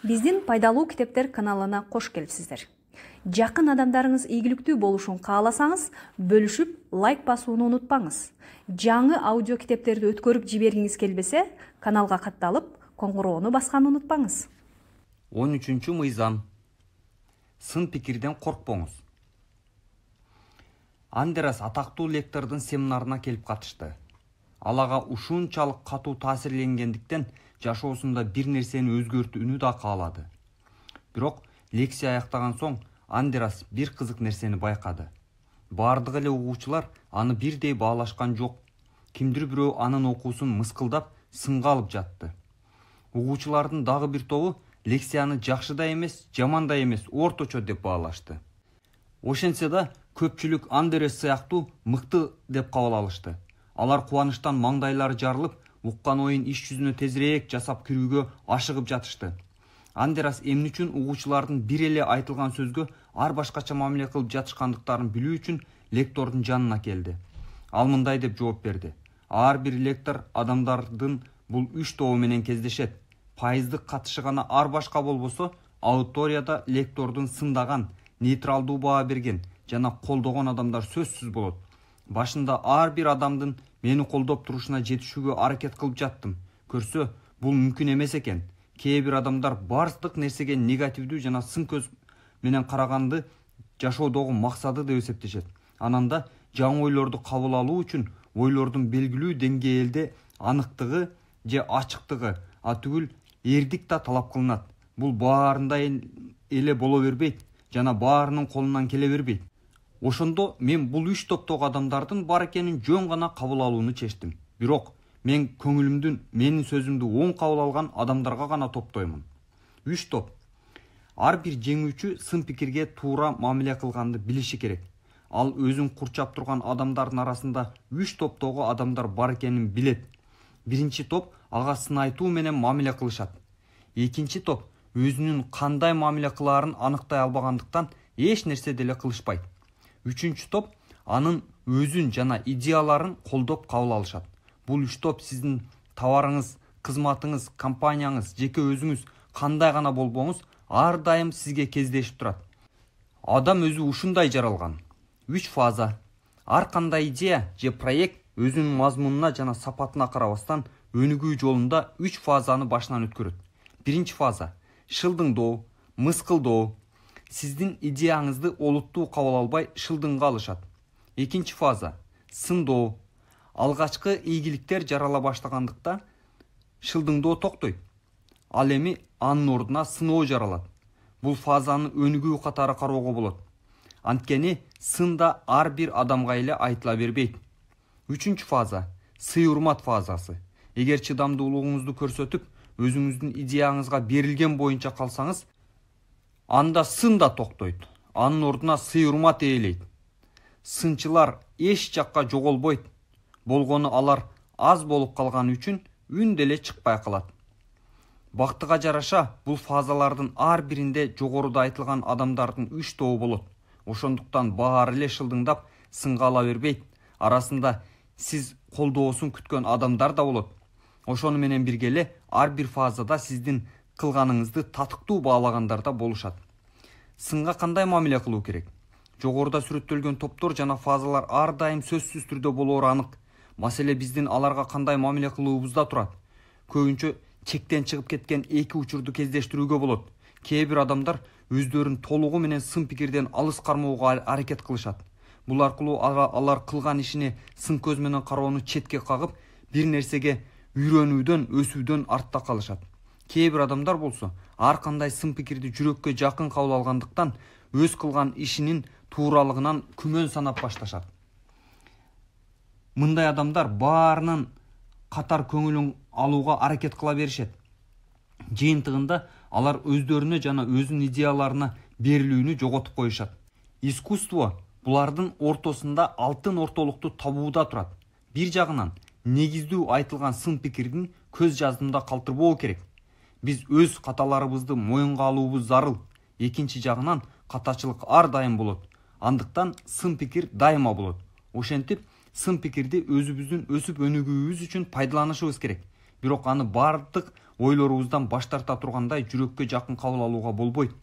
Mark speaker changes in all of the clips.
Speaker 1: Биздин пайдалуу китептер каналына кош келипсиздер. Жакын адамдарыңыз ийгиликтүү болушун кааласаңыз, бөлүшүп, лайк басууну унутпаңыз. Жаңы аудио китептерди өткөрүп жибергиңиз келбесе, каналга катталып, коңгуроону басканды унутпаңыз.
Speaker 2: 13-мыйзам. Сын пикирден коркпоңуз. Андерас атактуу лектордун семинарына келип катышты. Ал ага ушунчалык катуу таасирленгендиктен жашоосунда бир нерсени өзгөртүүнү да каалады. Бирок лекция аяктаган соң Андерас бир кызык нерсени байкады. Бардык эле угуучулар аны бирдей баалашкан жок. Кимдир бирөө анын окуусун мыскылдап, сынга алып жатты. Угуучулардын дагы бир тобу лекцияны жакшы да эмес, жаман да эмес, орточо деп баалашты. Ошентсе да көпчүлүк Андерас сыяктуу мыкты деп кабыл алышты. Алар кубанычтан маңдайлары жарылып, уккан оюн иш жүзүнө тезирээк жасап кирүүгө ашыгып жатышты. Андерас эмне үчүн угуучулардын бир эле айтылган сөзгө ар башкача мамиле кылып жатышкандыктарын билүү үчүн лектордун жанына келди. Ал мындай деп жооп берди. Ар бир лектор адамдардын бул 3 тобу менен кездешет. Пайыздык катышы гана ар башка болбосо, аудиторияда лектордун сындаган, нейтралдуу баа берген жана колдогон адамдар сөзсүз болот. Башында ар бир адамдын мени колдоп турушуна жетишүүгө аракет кылып жаттым. Көрсө, бул мүмкүн эмес экен. Кээ бир адамдар бардык нерсеге негативдүү жана сын көз менен караганды жашоодогу максаты деп эсептешет. Анан да жаңы ойлорду кабыл алуу үчүн ойлордун белгилүү деңгээлде аныктыгы же ачыктыгы, түгүл эрдик да талап кылынат. Бул баарында эле боло бербейт жана баарынын колунан келе бербейт. Ошондо мен бул 3 топтогу адамдардын бар экенин жөн гана кабыл алууну чечтим. Бирок мен көңүлүмдүн, менин сөзүмдү оң кабыл алган адамдарга гана топтоймун. 3 топ. Ар бир жеңүүчү сын пикирге туура мамиле кылганды билиши керек. Ал өзүн курчап турган адамдардын арасында 3 топтогу адамдар бар экенин билет. Биринчи топ ага сын айтуу менен мамиле кылышат. Экинчи топ өзүнүн кандай мамиле кылаарын аныктай албагандыктан эч нерсе деле кылышпайт. Үчүнчү топ анын өзүн жана идеяларын колдоп кабыл алышат. Бул 3 топ сиздин товарыңыз, кызматыңыз, компанияңыз, жеке өзүңүз кандай гана болбоңуз, ар дайым сизге кездешип турат. Адам өзү ушундай жаралган. 3 фаза. Ар кандай идея же проект өзүнүн мазмунуна жана сапатына карабастан өнүгүү жолунда 3 фазаны башынан өткөрөт. Биринчи фаза шылдыңдоо, мыскылдоо. Сиздин идеяңызды олуттуу кабыл албай шылдыңга алышат. Экинчи фаза сындоо. Алгачкы ийгиликтер жарала баштагандыкта шылдыңдоо токтойт. Ал эми анын ордуна сыноо жаралат. Бул фазаны өнүгүү катары кароого болот. Анткени сын да ар бир адамга эле айтыла бербейт. Үчүнчү фаза сый урмат фазасы. Эгер чыдамдуулугуңузду көрсөтүп, өзүңүздүн идеяңызга берилген боюнча калсаңыз, анда сын да токтойт. Анын ордуна сый урмат ээлейт. Сынчылар эч жакка жоголбойт. Болгону алар аз болуп калганы үчүн үн деле чыкпай калат. Бактыга жараша бул фазалардын ар биринде жогоруда айтылган адамдардын 3 тобу болот. Ошондуктан баары эле шылдыңдап сынга ала бербейт. Арасында сиз колдоосун күткөн адамдар да болот. Ошону менен бирге эле ар бир фазада сиздин кылганыңызды татыктуу баалагандар да болушат. Сынга кандай мамиле кылуу керек? Жогоруда сүрөттөлгөн топтор жана фазалар ар дайым сөзсүз түрдө болоору анык. Маселе биздин аларга кандай мамиле кылуубузда турат. Көбүнчө чектен чыгып кеткен эки учурду кездештирүүгө болот. Кээ бир адамдар өздөрүн толугу менен сын пикирден алыс кармоого аракет кылышат. Бул аркылуу алар кылган ишине сын көз менен кароону четке кагып, бир нерсеге үйрөнүүдөн, өсүүдөн артта калышат. Кээ бир адамдар болсо, ар кандай сын пикирди жүрөккө жакын кабыл алгандыктан өз кылган ишинин тууралыгынан күмөн санап башташат. Мындай адамдар баарынын катар көңүлүн алууга аракет кыла беришет. Жыйынтыгында алар өздөрүнө жана өзүнүн идеяларына берилүүнү жоготуп коюшат. Искусство булардын ортосунда алтын ортолукту табууда турат. Бир жагынан негиздүү айтылган сын пикирдин көз жаздымда калтырбоо керек. Биз өз каталарыбызды моюнга алуубуз зарыл. Экинчи жагынан катачылык ар дайым болот. Андыктан сын пикир дайыма болот. Ошентип, сын пикирди өзүбүздүн өсүп өнүгүүбүз үчүн пайдаланышыбыз керек. Бирок аны бардык ойлорубуздан баш тарта тургандай жүрөккө жакын кабыл алууга болбойт.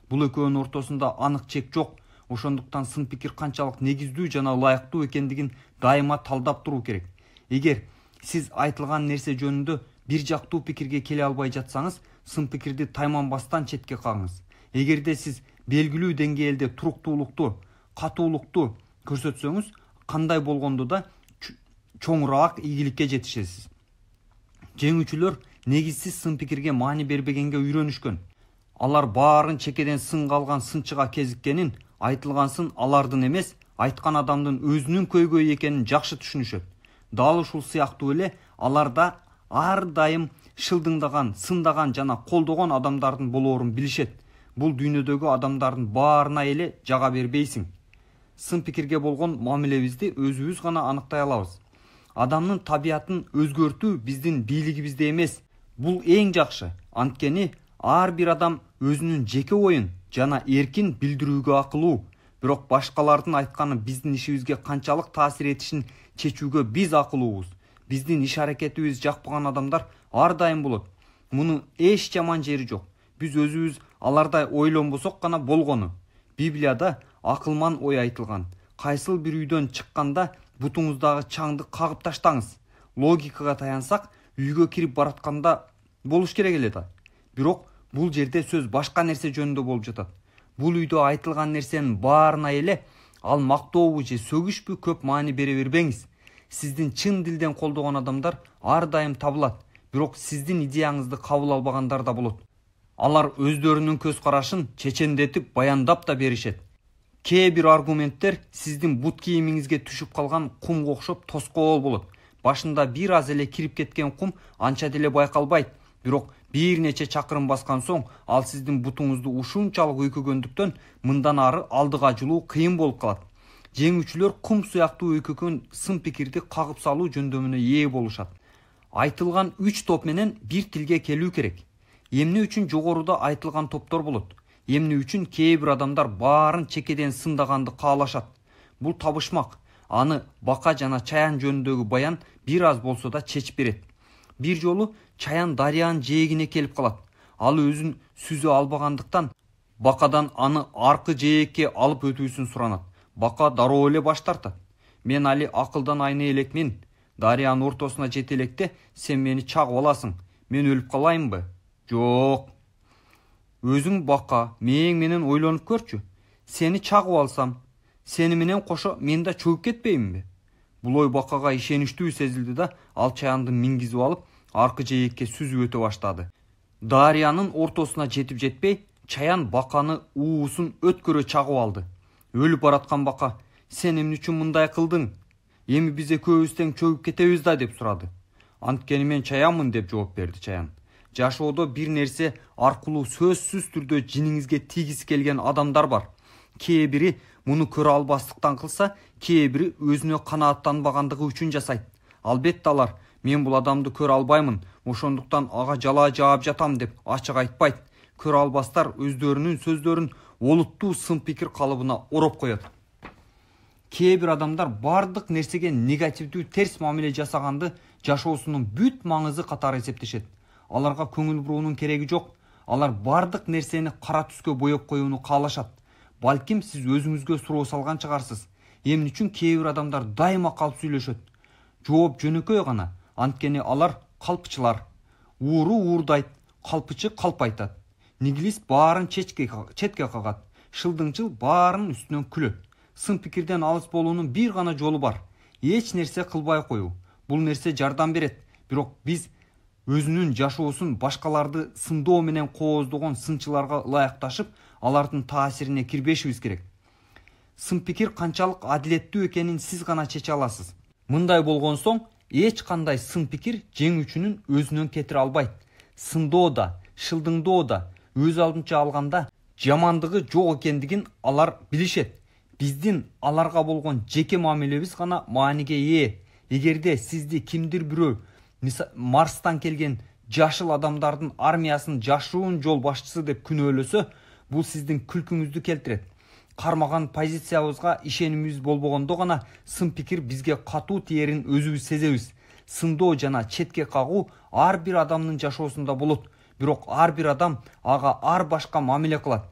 Speaker 2: Бул экөөнүн ортосунда анык чек жок. Ошондуктан сын пикир канчалык негиздүү жана ылайыктуу экендигин дайыма талдап туруу керек. Эгер сиз айтылган нерсе жөнүндө бир жактуу пикирге келе албай жатсаңыз, сын пикирди тайманбастан четке кагыңыз. Эгерде сиз белгилүү деңгээлде туруктуулукту, катуулукту көрсөтсөңүз, кандай болгондо да чоңураак ийгиликке жетишесиз. Жеңүүчүлөр негизсиз сын пикирге маани бербегенге үйрөнүшкөн. Алар баарын чекеден сын калган сынчыга кезиккенин, айтылган сын алардын эмес, айткан адамдын өзүнүн көйгөйү экенин жакшы түшүнүшөт. Дал ушул сыяктуу эле алар да ар дайым шылдыңдаган, сындаган жана колдогон адамдардын болоорун билишет. Бул дүйнөдөгү адамдардын баарына эле жага бербейсиң. Сын пикирге болгон мамилебизди өзүбүз гана аныктай алабыз. Адамдын табиятын өзгөртүү биздин бийлигибизде эмес. Бул эң жакшы. Анткени ар бир адам өзүнүн жеке оюн жана эркин билдирүүгө акылуу. Бирок башкалардын айтканы биздин ишибизге канчалык таасир этишин чечүүгө биз акылуубуз. Биздин иш аракетибиз жакпаган адамдар ар дайым болот. Мунун эч жаман жери жок. Биз өзүбүз алардай ойлонбосок гана болгону. Библияда акылман ой айтылган. Кайсыл бир үйдөн чыкканда бутуңуздагы чаңды кагып таштаңыз. Логикага таянсак, үйгө кирип баратканда болуш керек эле да. Бирок бул жерде сөз башка нерсе жөнүндө болуп жатат. Бул үйдө айтылган нерсенин баарына эле ал мактообу же сөгүшпү көп маани бере бербеңиз. Сиздин чын дилден колдогон адамдар ар дайым табылат. Бирок сиздин идеяңызды кабыл албагандар да болот. Алар өздөрүнүн көз карашын чечендетип баяндап да беришет. Кээ бир аргументтер сиздин бут кийимиңизге түшүп калган кумга окшоп тоскоол болот. Башында бир аз эле кирип кеткен кум анча деле байкалбайт. Бирок бир нече чакырым баскан соң ал сиздин бутуңузду ушунчалык өйкөгөндүктөн мындан ары алдыга жылуу кыйын болуп калат. Жеңүүчүлөр кум сыяктуу өйкөгөн сын пикирди кагып салуу жөндөмүнө ээ болушат. Айтылган 3 топ менен бир тилге келүү керек. Эмне үчүн жогоруда айтылган топтор болот? Эмне үчүн кээ бир адамдар баарын чекеден сындаганды каалашат? Бул табышмак. Аны бака жана чаян жөнүндөгү баян бир аз болсо да чечип берет. Бир жолу чаян дарыянын жээгине келип калат. Ал өзүн сүзө албагандыктан бакадан аны аркы жээкке алып өтүүсүн суранат. Бака дароо эле баш тартат. Мен али акылдан айный элекмин. Дарыянын ортосуна жете электе сен мени чагып аласың. Мен өлүп калайынбы? Жок. Өзүң бака, мээң менен ойлонуп көрчү. Сени чагып алсам, сени менен кошо мен да чөгүп кетпейминби? Бул ой бакага ишеничтүү сезилди да, ал чаянды мингизип алып, аркы жээкке сүзүп өтө баштады. Дарыянын ортосуна жетип жетпей, чаян баканы уусун өткөрө чагып алды. Өлүп бараткан бака, сен эмне үчүн мындай кылдың? Эми биз экөөбүз тең чөгүп кетебиз да деп сурады. Анткени мен чаянмын деп жооп берди чаян. Жашоодо бир нерсе аркылуу сөзсүз түрдө жиниңизге тийгиси келген адамдар бар. Кээ бири муну көрө албастыктан кылса, кээ бири өзүнө канааттанбагандыгы үчүн жасайт. Албетте алар мен бул адамды көрө албаймын, ошондуктан ага жалаа жаап жатам деп ачык айтпайт. Көрө албастар өздөрүнүн сөздөрүн олуттуу сын пикир калыбына ороп коет. Кээ бир адамдар бардык нерсеге негативдүү терс мамиле жасаганды жашоосунун бүт маңызы катары эсептешет. Аларга көңүл буруунун кереги жок. Алар бардык нерсени кара түскө боеп коюуну каалашат. Балким сиз өзүңүзгө суроо салган чыгарсыз. Эмне үчүн кээ бир адамдар дайыма калп сүйлөшөт? Жооп жөнөкөй гана. Анткени алар калпчылар. Ууру уурдайт, калпычы калп айтат. Нигилис баарын четке кагат. Шылдыңчыл баарын үстүнөн күлөт. Сын пикирден алыс болуунун бир гана жолу бар. Эч нерсе кылбай коюу. Бул нерсе жардам берет. Бирок биз өзүнүн жашоосун башкаларды сындоо менен кооздогон сынчыларга ылайыкташып, алардын таасирине кирбешибиз керек. Сын пикир канчалык адилеттүү экенин сиз гана чече аласыз. Мындай болгон соң, эч кандай сын пикир жеңүүчүнүн өзүнөн кетире албайт. Сындоо да, шылдыңдоо да, өз алдынча алганда жамандыгы жок экендигин алар билишет. Биздин аларга болгон жеке мамилебиз гана мааниге ээ. Эгерде сизди кимдир бирөө Марстан келген жашыл адамдардын армиясын жашуун жол башчысы деп күнөөлөсө, бул сиздин күлкүңүздү келтирет. Кармаган позициябызга ишенимибиз болбогондо гана сын пикир бизге катуу тиерин өзүбүз сезебиз. сындоо жана четке кагуу ар бир адамдын жашоосунда болот, бирок ар бир адам ага ар башка мамиле кылат.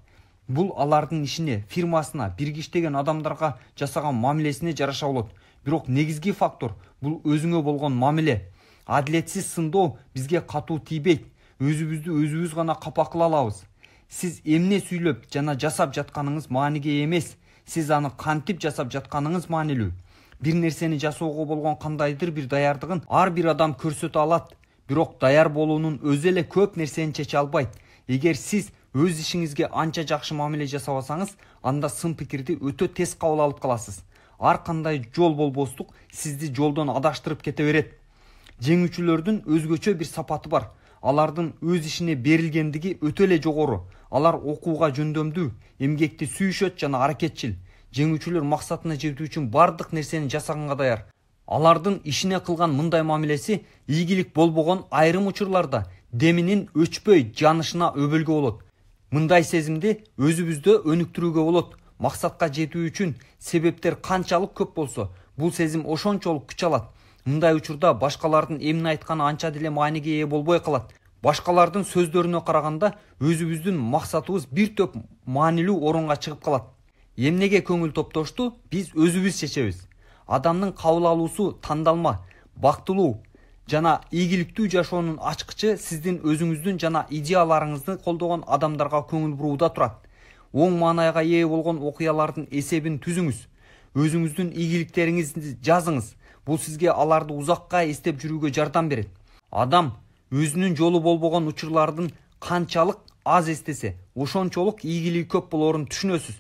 Speaker 2: Бул алардын ишине, фирмасына, бирге иштеген адамдарга жасаган мамилесине жараша болот. Бирок негизги фактор бул өзүңө болгон мамиле. Адилетсиз сындоо бизге катуу тийбейт. Өзүбүздү өзүбүз гана капа кыла алабыз. Сиз эмне сүйлөп жана жасап жатканыңыз мааниге эмес, сиз аны кантип жасап жатканыңыз маанилүү. Бир нерсени жасоого болгон кандайдыр бир даярдыгын ар бир адам көрсөтө алат, бирок даяр болуунун өзү эле көп нерсени чече албайт. Эгер сиз өз ишиңизге анча жакшы мамиле жасабасаңыз, анда сын пикирди өтө тез кабыл алып каласыз. Ар кандай жол болбостук сизди жолдон адаштырып кете берет. Жеңүүчүлөрдүн өзгөчө бир сапаты бар. Алардын өз ишине берилгендиги өтө эле жогору. Алар окууга жөндөмдүү, эмгекти сүйүшөт жана аракетчил. Жеңүүчүлөр максатына жетүү үчүн бардык нерсени жасаганга даяр. Алардын ишине кылган мындай мамилеси ийгилик болбогон айрым учурларда деминин өчпөй жанышына өбөлгө болот. Мындай сезимди өзүбүздө өнүктүрүүгө болот. Максатка жетүү үчүн себептер канчалык көп болсо, бул сезим ошончолук күч алат. Мындай учурда башкалардын эмне айтканы анча деле мааниге ээ болбой калат. Башкалардын сөздөрүнө караганда өзүбүздүн максатыбыз бир топ маанилүү орунга чыгып калат. Эмнеге көңүл топтошту биз өзүбүз чечебиз. Адамдын кабыл алуусу тандалма, бактылуу жана ийгиликтүү жашоонун ачкычы сиздин өзүңүздүн жана идеяларыңызды колдогон адамдарга көңүл бурууда турат. Оң маанайга ээ болгон окуялардын эсебин түзүңүз. Өзүңүздүн ийгиликтериңизди жазыңыз. Бул сизге аларды узакка эстеп жүрүүгө жардам берет. Адам өзүнүн жолу болбогон учурлардын канчалык аз эстесе, ошончолук ийгилиги көп болорун түшүнөсүз.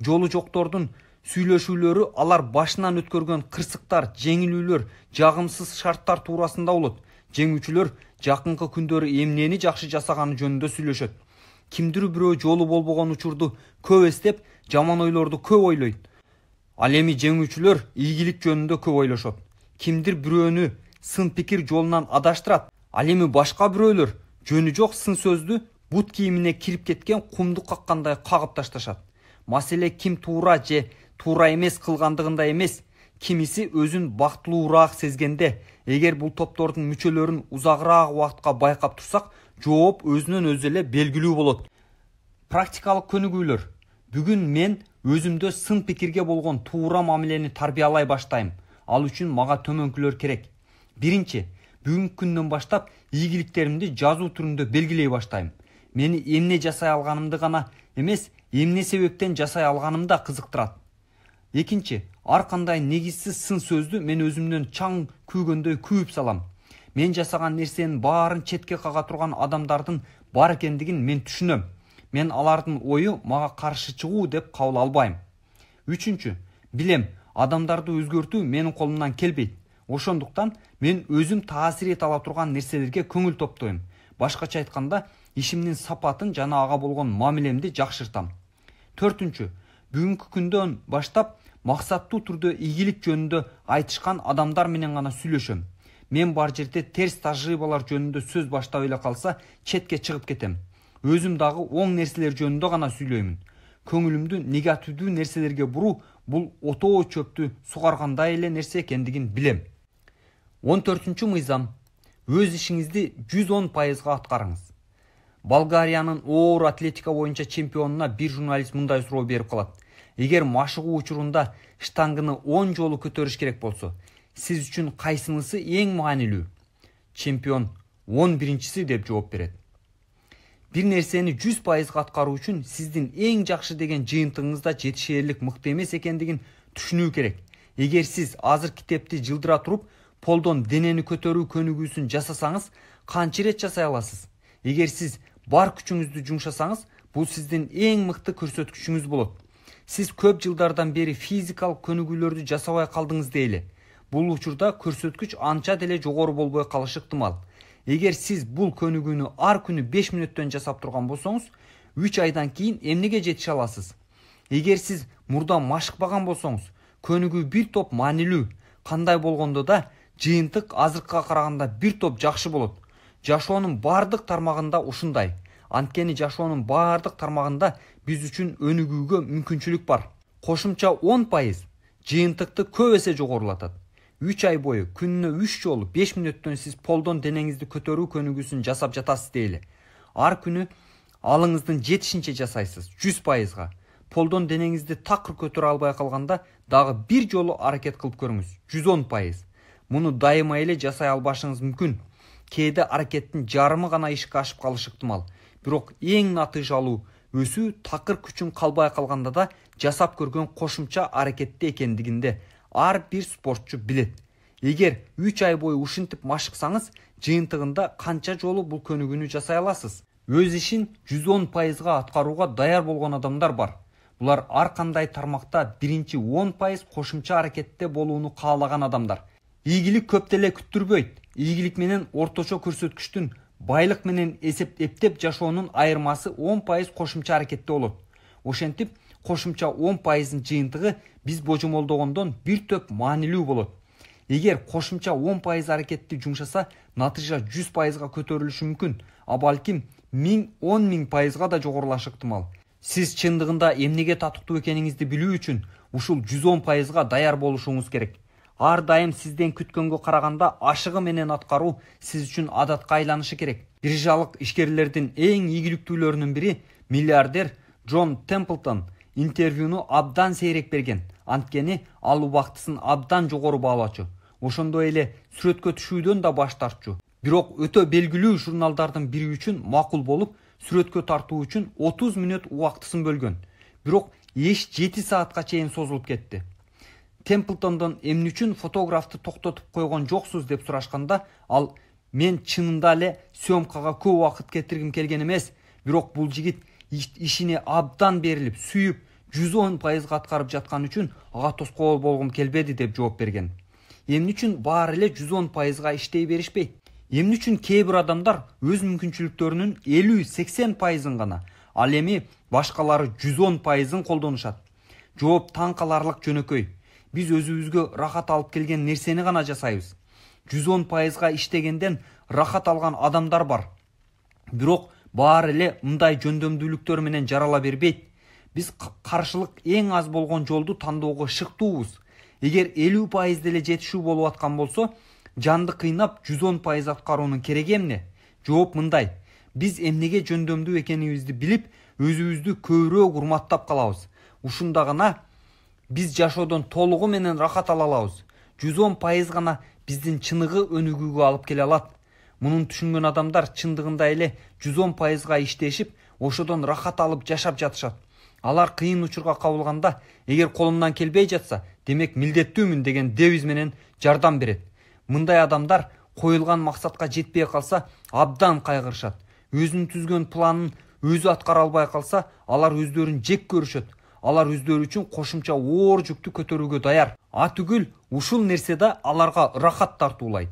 Speaker 2: Жолу жоктордун сүйлөшүүлөрү алар башынан өткөргөн кырсыктар, жеңилүүлөр, жагымсыз шарттар туурасында болот. Жеңүүчүлөр жакынкы күндөрү эмнени жакшы жасаганы жөнүндө сүйлөшөт. Кимдир бирөө жолу болбогон учурду көп эстеп, жаман ойлорду көп ойлойт. Ал эми жеңүүчүлөр ийгилик жөнүндө көп ойлошот. Кимдир бирөөнү сын пикир жолунан адаштырат. Ал эми башка бирөөлөр жөнү жок сын сөздү бут кийимине кирип кеткен кумду каккандай кагып ташташат. Маселе ким туура же туура эмес кылгандыгында эмес, кимиси өзүн бактылуураак сезгенде. Эгер бул топтордун мүчөлөрүн узагыраак убакытка байкап турсак, жооп өзүнөн өзү эле белгилүү болот. Практикалык көнүгүүлөр. Бүгүн мен өзүмдө сын пикирге болгон туура мамилени тарбиялай баштайм. Ал үчүн мага төмөнкүлөр керек. Биринчи, бүгүнкү күндөн баштап ийгиликтеримди жазуу түрүндө белгилей баштайм. Мени эмне жасай алганымды гана эмес, эмне себептен жасай алганым да кызыктырат. Экинчи, ар кандай негизсиз сын сөздү мен өзүмдөн чаң күйгөндөй күйүп салам. Мен жасаган нерсенин баарын четке кага турган адамдардын бар экендигин мен түшүнөм. Мен алардын ою мага каршы чыгуу деп кабыл албайм. Үчүнчү, билем, адамдарды өзгөртүү менин колумдан келбейт. Ошондуктан мен өзүм таасир эте ала турган нерселерге көңүл топтойм. Башкача айтканда, ишимдин сапатын жана ага болгон мамилемди жакшыртам. Төртүнчү, бүгүнкү күндөн баштап максаттуу түрдө ийгилик жөнүндө айтышкан адамдар менен гана сүйлөшөм. Мен бар жерде терс тажрыйбалар жөнүндө сөз баштап эле калса, четке чыгып кетем. Өзүм дагы оң нерселер жөнүндө гана сүйлөймүн. Көңүлүмдү негативдүү нерселерге буруу бул отоо чөптү сугаргандай эле нерсе экендигин билем. 14-чү мыйзам. Өз ишиңизди 110% аткарыңыз. Болгариянын оор атлетика боюнча чемпионуна бир журналист мындай суроо берип калат. Эгер машыгуу учурунда штангыны 10 жолу көтөрүш керек болсо, сиз үчүн кайсынысы эң маанилүү? Чемпион 11-чиси деп жооп берет. Бир нерсени 100% аткаруу үчүн сиздин эң жакшы деген жыйынтыгыңызда жетишээрлик мыкты эмес экендигин түшүнүү керек. Эгер сиз азыр китепти жылдыра туруп, полдон денени көтөрүү көнүгүүсүн жасасаңыз, канча ирет жасай аласыз? Эгер сиз бар күчүңүздү жумшасаңыз, бул сиздин эң мыкты көрсөткүчүңүз болот. Сиз көп жылдардан бери физикалык көнүгүүлөрдү жасабай калдыңыз дейли. Бул учурда көрсөткүч анча деле жогору болбой калышы ыктымал. Эгер сиз бул көнүгүүнү ар күнү 5 мүнөттөн жасап турган болсоңуз, 3 айдан кийин эмнеге жетише аласыз? Эгер сиз мурда машыкпаган болсоңуз, көнүгүү бир топ маанилүү, кандай болгондо да жыйынтык азыркыга караганда бир топ жакшы болот. Жашоонун бардык тармагында ушундай. Анткени жашоонун бардык тармагында биз үчүн өнүгүүгө мүмкүнчүлүк бар. Кошумча 10% жыйынтыкты көп эсе жогорулатат. 3 ай бою күнүнө 3 жолу 5 мүнөттөн сиз полдон денеңизди көтөрүү көнүгүүсүн жасап жатасыз дейли. Ар күнү алыңыздын жетишинче жасайсыз 100%. Полдон денеңизди такыр көтөрө албай калганда дагы бир жолу аракет кылып көрүңүз 110%. Муну дайыма эле жасай албашыңыз мүмкүн. Кээде аракеттин жарымы гана ишке ашып калышы ыктымал. Бирок эң натыйжалуу өсүү такыр күчүн калбай калганда да жасап көргөн кошумча аракетте экендигинде ар бир спортчу билет. Эгер 3 ай бою ушинтип машыксаңыз, жыйынтыгында канча жолу бул көнүгүүнү жасай аласыз. Өз ишин 110%га аткарууга даяр болгон адамдар бар. Булар ар кандай тармакта биринчи 10% кошумча аракетте болууну каалаган адамдар. Ийгилик көп деле күттүрбөйт. Ийгилик менен орточо көрсөткүчтүн байлык менен эптеп жашоонун айырмасы 10% кошумча аракетте болот. Ошентип, кошумча 10%ын жыйынтыгы биз божомолдогондон бир топ маанилүү болот. Эгер кошумча 10% аракетти жумшаса, натыйжа 100%га көтөрүлүшү мүмкүн, а балким 1000-1000%га да жогорулашы ыктымал. Сиз чындыгында эмнеге татыктуу экениңизди билүү үчүн ушул 110%га даяр болушуңуз керек. Ар дайым сизден күткөнгө караганда ашыгы менен аткаруу сиз үчүн адатка айланышы керек. Биржалык ишкерлердин эң ийгиликтүүлөрүнүн бири миллиардер Джон Темплтон интервьюну абдан сейрек берген. Анткени ал убактысын абдан жогору баалачу. Ошондой эле сүрөткө түшүүдөн да баш тартчу. Бирок өтө белгилүү журналдардын бири үчүн макул болуп, сүрөткө тартуу үчүн 30 мүнөт убактысын бөлгөн. Бирок еш 7 саатка чейин созулуп кетти. Темплтондон эмне үчүн фотографты токтотуп койгон жоксуз деп сурашканда, ал мен чынында эле съемкага көп убакыт кетиргим келген эмес, бирок бул жигит ишине абдан берилип, сүйүп, 110%га аткарып жаткан үчүн ага тоскоол болгум келбеди деп жооп берген. Эмне үчүн баары эле 110%га иштей беришпейт? Эмне үчүн кээ бир адамдар өз мүмкүнчүлүктөрүнүн 50-80%ын гана, ал эми башкалары 110%ын колдонушат? Жооп таң каларлык жөнөкөй. Биз өзүбүзгө рахат алып келген нерсени гана жасайбыз. 110%га иштегенден рахат алган адамдар бар. Бирок баары эле мындай жөндөмдүүлүктөр менен жарала бербейт. Биз каршылык эң аз болгон жолду тандоого шыктуубуз. Эгер 50% деле жетишүү болуп аткан болсо, жанды кыйнап 110% аткаруунун кереги эмне? Жооп мындай. Биз эмнеге жөндөмдүү экенибизди билип, өзүбүздү көбүрөөк урматтап калабыз. Ушунда гана биз жашоодон толугу менен рахат ала алабыз. 110% гана биздин чыныгы өнүгүүгө алып келе алат. Мунун түшүнгөн адамдар чындыгында эле 110%га иштешип, ошодон рахат алып жашап жатышат. Алар кыйын учурга кабылганда, эгер колумдан келбей жатса, демек милдеттүүмүн деген девиз менен жардам берет. Мындай адамдар коюлган максатка жетпей калса, абдан кайгырышат. Өзүнүн түзгөн планын өзү аткара албай калса, алар өздөрүн жек көрүшөт. Алар өздөрү үчүн кошумча оор жүктү көтөрүүгө даяр. Түгүл, ушул нерсе да аларга рахат тартуулайт.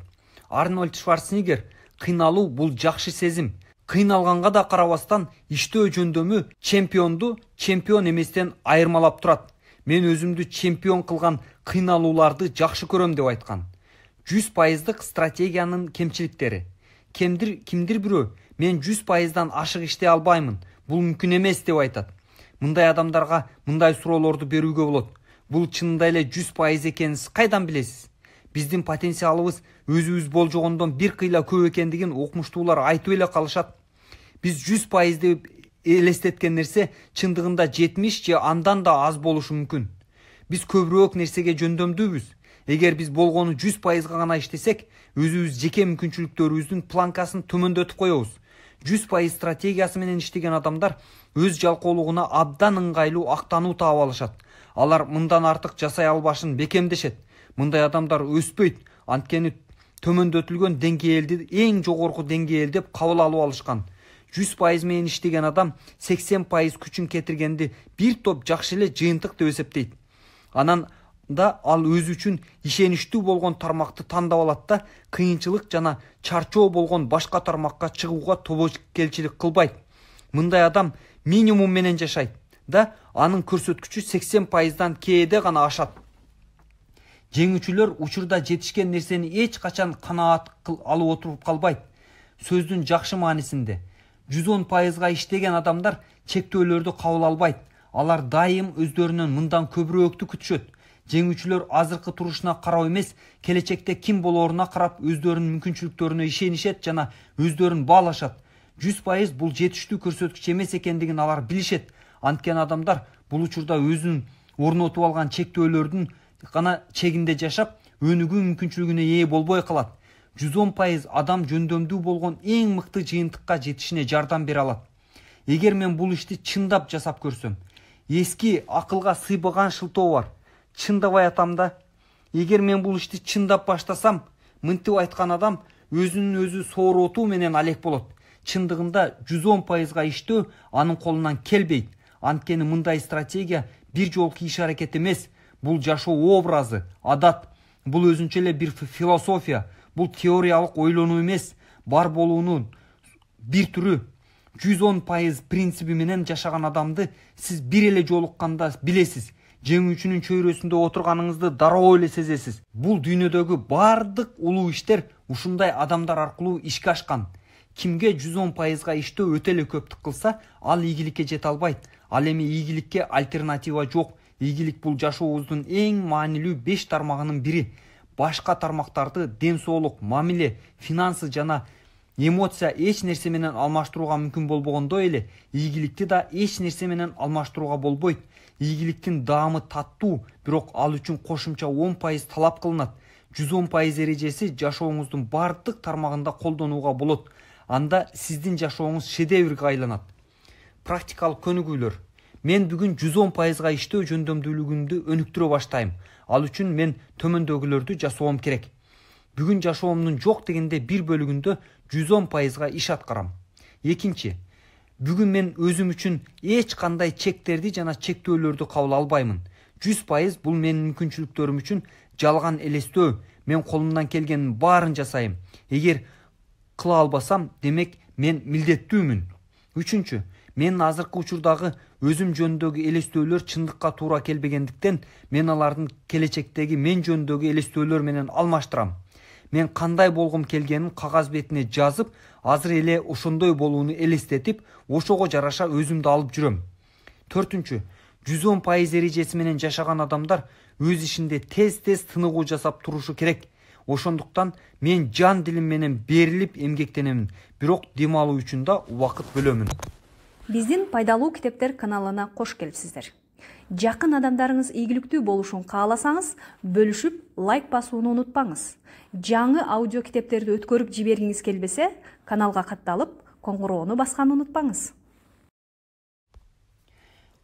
Speaker 2: Арнольд Шварценеггер кыйналуу бул жакшы сезим. Кыйналганга да карабастан иштөө жөндөмү чемпионду чемпион эместен айырмалап турат. Мен өзүмдү чемпион кылган кыйналууларды жакшы көрөм деп айткан. 100%дык стратегиянын кемчиликтери. Кимдир бирөө мен 100%дан ашык иштей албаймын, бул мүмкүн эмес деп айтат. Мындай адамдарга мындай суроолорду берүүгө болот. Бул чынында эле 100% экенин кайдан билесиз? Биздин потенциалыбыз өзүбүз болжогондон бир кыйла көп экендигин окумуштуулар айтып эле калышат. Биз 100% деп элестеткен нерсе чындыгында 70 же андан да аз болушу мүмкүн. Биз көбүрөөк нерсеге жөндөмдүүбүз. Эгер биз болгону 100%га гана иштесек, өзүбүз жеке мүмкүнчүлүктөрүбүздүн планкасын төмөндөтүп коебуз. 100% стратегиясы менен иштеген адамдар өз жалкоолугуна абдан ыңгайлуу актануу таап алышат. Алар мындан артык жасай албашын бекемдешет. Мындай адамдар өспөйт, анткени төмөндөтүлгөн деңгээлди эң жогорку деңгээл деп кабыл алып алышкан. 100% менен иштеген адам 80% күчүн кетиргенди бир топ жакшы эле жыйынтык деп эсептейт. Анан да ал өзү үчүн ишеничтүү болгон тармакты тандап алат да, кыйынчылык жана чарчоо болгон башка тармакка чыгууга тобокелчилик кылбайт. Мындай адам минимум менен жашайт да, анын көрсөткүчү 80%дан кээде гана ашат. Жеңүүчүлөр учурда жетишкен нерсени эч качан канаат алып отуруп калбайт. Сөздүн жакшы маанисинде 110%га иштеген адамдар чектөөлөрдү кабыл албайт. Алар дайым өздөрүнөн мындан көбүрөөктү күтүшөт. жеңүүчүлөр азыркы турушуна карап эмес, келечекте ким болооруна карап өздөрүнүн мүмкүнчүлүктөрүнө ишенишет жана өздөрүн баалашат. 100% бул жетиштүү көрсөткүч эмес экендигин алар билишет. Анткени адамдар бул учурда өзүнүн орнотуп алган чектөөлөрдүн гана чегинде жашап, өнүгүү мүмкүнчүлүгүнө ээ болбой калат. 110% адам жөндөмдүү болгон эң мыкты жыйынтыкка жетишине жардам бере алат. Эгер мен бул ишти чындап жасап көрсөм, эски акылга сыйбаган шылтоо бар. Чындабай атам да. Эгер мен бул ишти чындап баштасам, мынтип айткан адам өзүнүн өзү сооротуу менен алек болот. Чындыгында 110%га иштөө анын колунан келбейт. Анткени мындай стратегия бир жолку иш аракет эмес. Бул жашоо образы, адат. Бул өзүнчө эле бир философия. Бул теориялык ойлонуу эмес, бар болуунун бир түрү. 110% принципи менен жашаган адамды сиз бир эле жолукканда билесиз. Жеңүүчүнүн чөйрөсүндө отурганыңызды дароо эле сезесиз. Бул дүйнөдөгү бардык улуу иштер ушундай адамдар аркылуу ишке ашкан. Кимге 110%га иштөө өтө эле көптүк кылса, ал ийгиликке жете албайт. Ал эми ийгиликке альтернатива жок. Ийгилик бул жашообуздун эң маанилүү 5 тармагынын бири. Башка тармактарды ден соолук, мамиле, финансы жана эмоция эч нерсе менен алмаштырууга мүмкүн болбогондой эле, ийгиликти да эч нерсе менен алмаштырууга болбойт. Ийгиликтин даамы таттуу, бирок ал үчүн кошумча 10% талап кылынат. 110% эрежеси жашооңуздун бардык тармагында колдонууга болот. Анда сиздин жашооңуз шедеврге айланат. Практикалык көнүгүүлөр. Мен бүгүн 110%га иштөө жөндөмдүүлүгүмдү өнүктүрө баштайм. Ал үчүн мен төмөндөгүлөрдү жасоом керек. Бүгүн жашоомдун жок дегенде бир бөлүгүндө 110%га иш аткарам. Экинчи, бүгүн мен өзүм үчүн эч кандай чектерди жана чектөөлөрдү кабыл албаймын. 100% бул менин мүмкүнчүлүктөрүм үчүн жалган элестөө. Мен колумдан келгенин баарын жасайм. Эгер кыла албасам, демек мен милдеттүүмүн. Үчүнчү, мен азыркы учурдагы өзүм жөнүндөгү элестөөлөр чындыкка туура келбегендиктен, мен алардын келечектеги мен жөнүндөгү элестөөлөр менен алмаштырам. Мен кандай болгум келгенин кагаз бетине жазып, азыр эле ошондой болууну элестетип, ошого жараша өзүмдү алып жүрөм. Төртүнчү, 110% эрежеси менен жашаган адамдар өз ишинде тез-тез тыныгуу жасап турушу керек. Ошондуктан мен жан дилим менен берилип эмгектенемин, бирок дем алуу үчүн да убакыт бөлөмүн.
Speaker 1: Биздин пайдалуу китептер каналына кош келипсиздер. Жакын адамдарыңыз ийгиликтүү болушун кааласаңыз, бөлүшүп, лайк басууну унутпаңыз. Жаңы аудио китептерди өткөрүп жибергиңиз келбесе, каналга катталып, коңгуроону басканды унутпаңыз.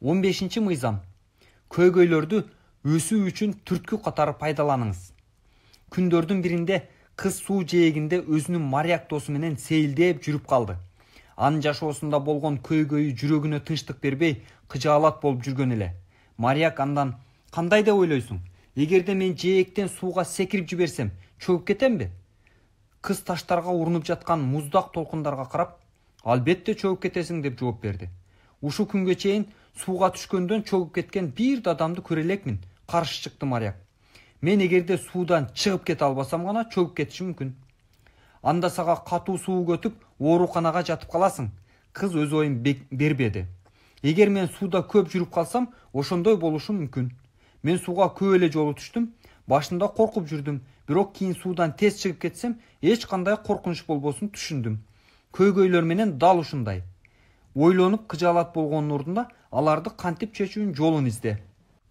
Speaker 2: 15 мыйзам. Көйгөйлөрдү өсүү үчүн түрткү катары пайдаланыңыз. Күндөрдүн биринде кыз суу жээгинде өзүнүн моряк досу менен сейилдеп жүрүп калды. Анын жашоосунда болгон көйгөйү жүрөгүнө тынчтык бербей, кыжаалат болуп жүргөн эле. Моряк андан: "Кандай деп ойлойсуң? Эгерде мен жээктен сууга секирип жиберсем, чөгүп кетемби?" Кыз таштарга урунуп жаткан муздак толкундарга карап: "Албетте чөгүп кетесиң" деп жооп берди. "Ушу күнгө чейин сууга түшкөндөн чөгүп кеткен бир да адамды көрө элекмин", каршы чыкты моряк. "Мен эгерде суудан чыгып кете албасам гана чөгүп кетишим мүмкүн. Анда сага катуу суу көтүп, ооруканага жатып каласың." Кыз өз оюн бербеди. "Эгер мен сууда көп жүрүп калсам, ошондой болушум мүмкүн. Мен сууга көп эле жолу түштүм. Башында коркуп жүрдүм, бирок кийин суудан тез чыгып кетсем, эч кандай коркунуч болбосун түшүндүм. Көйгөйлөр менен дал ушундай. Ойлонуп кыжаалат болгонун ордуна аларды кантип чечүүнүн жолун изде."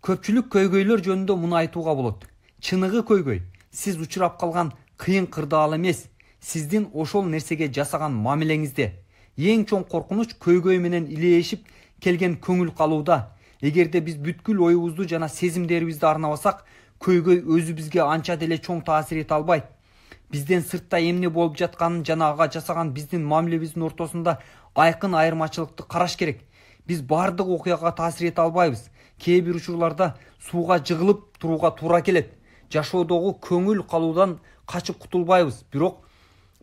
Speaker 2: Көпчүлүк көйгөйлөр жөнүндө муну айтууга болот. Чыныгы көйгөй сиз учурап калган кыйын кырдаал эмес, сиздин ошол нерсеге жасаган мамилеңизде. Эң чоң коркунуч көйгөй менен илээшип келген көңүл калууда. Эгерде биз бүткүл оюбузду жана сезимдерибизди арнабасак, көйгөй өзү бизге анча деле чоң таасир эте албайт. Бизден сыртта эмне болуп жатканын жана ага жасаган биздин мамилебиздин ортосунда айкын айырмачылыкты караш керек. Биз бардык окуяга таасир эте албайбыз. Кээ бир учурларда сууга жыгылып турууга туура келет. Жашоодогу көңүл калуудан качып кутулбайбыз, бирок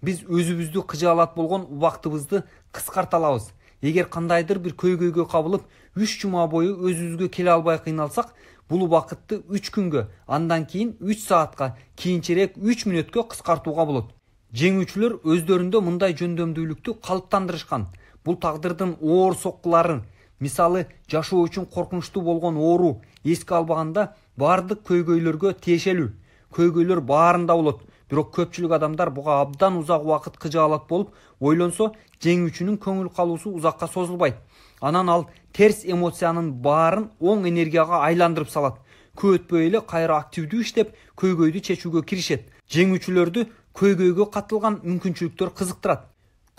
Speaker 2: биз өзүбүздү кыжаалат болгон убактыбызды кыскарта алабыз. Эгер кандайдыр бир көйгөйгө кабылып, 3 жума бою өзүбүзгө келе албай кыйналсак, бул убакытты 3 күнгө, андан кийин 3 саатка, кийинчерээк 3 мүнөткө кыскартууга болот. Жеңүүчүлөр өздөрүндө мындай жөндөмдүүлүктү калыптандырышкан. Бул тагдырдын оор соккулары, мисалы жашоо үчүн коркунучтуу болгон оору, эске албаганда бардык көйгөйлөргө тиешелүү. Көйгөйлөр баарында болот. Бирок көпчүлүк адамдар буга абдан узак убакыт кыжаалат болуп, ойлонсо жеңүүчүнүн көңүл калуусу узакка созулбайт. Анан ал терс эмоциянын баарын оң энергияга айландырып салат. Көп өтпөй эле кайра активдүү иштеп, көйгөйдү чечүүгө киришет. Жеңүүчүлөрдү көйгөйгө катылган мүмкүнчүлүктөр кызыктырат.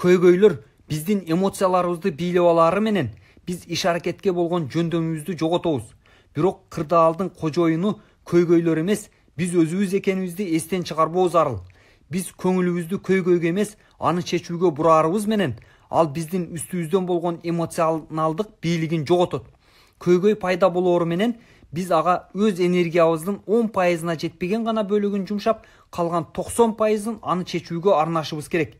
Speaker 2: Көйгөйлөр биздин эмоцияларыбызды бийлеп алары менен биз иш аракетке болгон жөндөмүбүздү жоготобуз. Бирок кырдаалдын кожоюну көйгөйлөр эмес, биз өзүбүз экенибизди эстен чыгарбоо зарыл. Биз көңүлүбүздү көйгөйгө эмес, аны чечүүгө бураарыбыз менен ал биздин үстүбүздөн болгон эмоционалдык бийлигин жоготот. Көйгөй пайда болоору менен биз ага өз энергиябыздын 10%-на жетпеген гана бөлүгүн жумшап, калган 90%-ын аны чечүүгө арнашыбыз керек.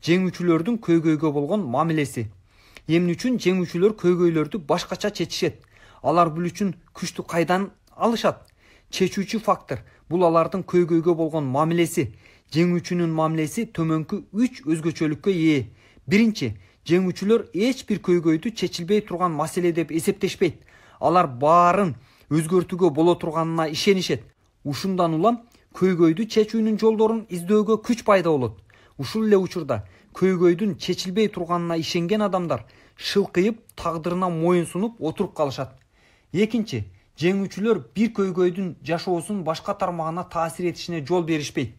Speaker 2: Жеңүүчүлөрдүн көйгөйгө болгон мамилеси. Эмне үчүн жеңүүчүлөр көйгөйлөрдү башкача чечишет? Алар бул үчүн күчтү кайдан алышат? Чечүүчү фактор бул алардын көйгөйгө болгон мамилеси. Жеңүүчүнүн мамилеси төмөнкү 3 өзгөчөлүккө ээ. Биринчи, жеңүүчүлөр эч бир көйгөйдү чечилбей турган маселе деп эсептешпейт. Алар баарын өзгөртүүгө боло турганына ишенишет. Ушундан улам көйгөйдү чечүүнүн жолдорун издөөгө күч пайда болот. Ушул эле учурда көйгөйдүн чечилбей турганына ишенген адамдар шылкыйып, тагдырына моюн сунуп отуруп калышат. Экинчи, жеңүүчүлөр бир көйгөйдүн жашоосун башка тармагына таасир этишине жол беришпейт.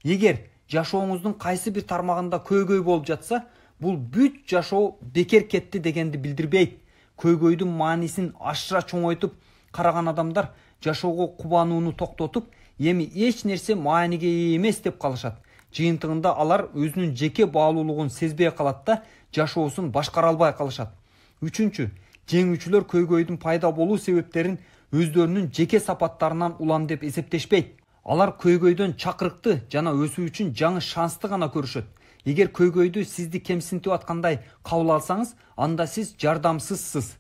Speaker 2: Эгер жашооңуздун кайсы бир тармагында көйгөй болуп жатса, бул бүт жашоо бекер кетти дегенди билдирбейт. Көйгөйдүн маанисин ашыра чоңойтуп караган адамдар жашоого кубанууну токтотуп, эми эч нерсе мааниге ээ эмес деп калышат. Жыйынтыгында алар өзүнүн жеке баалуулугун сезбей калат да, жашоосун башкара албай калышат. Үчүнчү, жеңүүчүлөр көйгөйдүн пайда болуу себептерин өздөрүнүн жеке сапаттарынан улам деп эсептешпейт. Алар көйгөйдөн чакырыкты жана өсүү үчүн жаңы шансты гана көрүшөт. Эгер көйгөйдү сизди кемсинтип аткандай кабыл алсаңыз, анда сиз жардамсызсыз.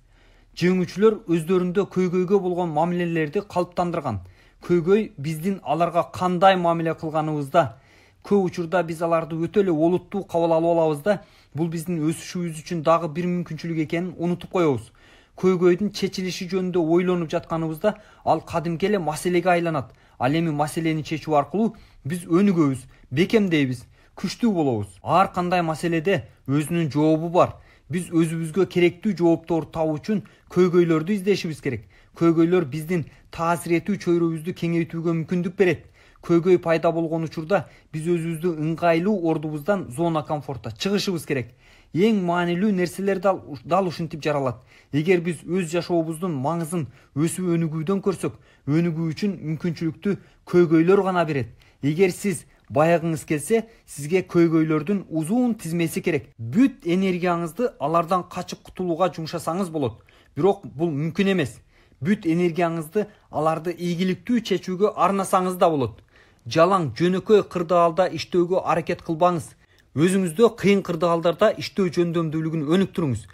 Speaker 2: Жеңүүчүлөр өздөрүндө көйгөйгө болгон мамилелерди калыптандырган. Көйгөй биздин аларга кандай мамиле кылганыбызда, көп учурда биз аларды өтө эле олуттуу кабыл алып алабыз да, бул биздин өсүшүбүз үчүн дагы бир мүмкүнчүлүк экенин унутуп коебуз. Көйгөйдүн чечилиши жөнүндө ойлонуп жатканыбызда ал кадимки эле маселеге айланат. Ал эми маселени чечүү аркылуу биз өнүгөбүз, бекемдейбиз, күчтүү болобуз. Ар кандай маселеде өзүнүн жообу бар. Биз өзүбүзгө керектүү жоопторду табуу үчүн көйгөйлөрдү издешибиз керек. Көйгөйлөр биздин таасир этүү чөйрөбүздү кеңейтүүгө мүмкүндүк берет. Көйгөй пайда болгон учурда биз өзүбүздү ыңгайлуу ордубуздан, зона комфортта чыгышыбыз керек. Эң маанилүү нерселер дал ушинтип жаралат. Эгер биз өз жашообуздун маңызын өсүп өнүгүүдөн көрсөк, өнүгүү үчүн мүмкүнчүлүктү көйгөйлөр гана берет. Эгер сиз баягыңыз келсе, сизге көйгөйлөрдүн узун тизмеси керек. Бүт энергияңызды алардан качып кутулууга жумшасаңыз болот. Бирок бул мүмкүн эмес. Бүт энергияңызды аларды ийгиликтүү чечүүгө арнасаңыз да болот. Жалаң жөнөкөй кырдаалда иштөөгө аракет кылбаңыз. Өзүңүздө кыйын кырдаалдарда иштөө жөндөмдүүлүгүн өнүктүрүңүз.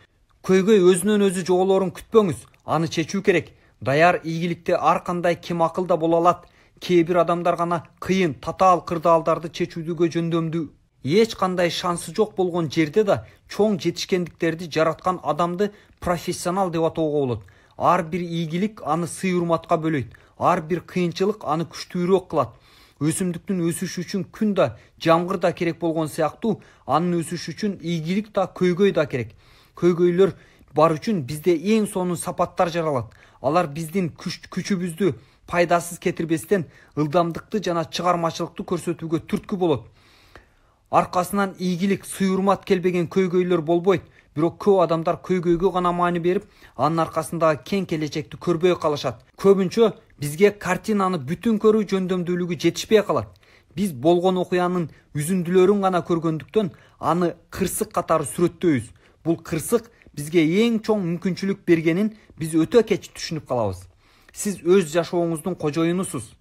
Speaker 2: Көйгөй өзүнөн өзү жоголоорун күтпөңүз. Аны чечүү керек. Даяр ийгиликте ар кандай кем акылда боло алат. Кээ бир адамдар гана кыйын, татаал кырдаалдарды чечүүдөгө жөндөмдүү. Эч кандай шансы жок болгон жерде да чоң жетишкендиктерди жараткан адамды профессионал деп атоого болот. Ар бир ийгилик аны сый-урматка бөлөйт. Ар бир кыйынчылык аны күчтүүрөөк кылат. Өсүмдүктүн өсүшү үчүн күн да, жамгыр да керек болгон сыяктуу, анын өсүшү үчүн ийгилик да, көйгөй да керек. Көйгөйлөр бар үчүн бизде эң сонун сапаттар жаралат. Алар биздин күчүбүздү пайдасыз кетирбестен ылдамдыкты жана чыгармачылыкты көрсөтүүгө түрткү болот. Аркасынан ийгилик, сый-урмат келбеген көйгөйлөр болбойт. Бирок көп адамдар көйгөйгө гана маани берип, анын аркасындагы кең келечекти көрбөй калышат. Көбүнчө бизге картинаны бүтүн көрүү жөндөмдүүлүгү жетишпей калат. Биз болгон окуянын үзүндүлөрүн гана көргөндүктөн аны кырсык катары сүрөттөйбүз. Бул кырсык бизге эң чоң мүмкүнчүлүк бергенин биз өтө кеч түшүнүп калабыз. Сиз өз жашооңуздун кожоюнусуз.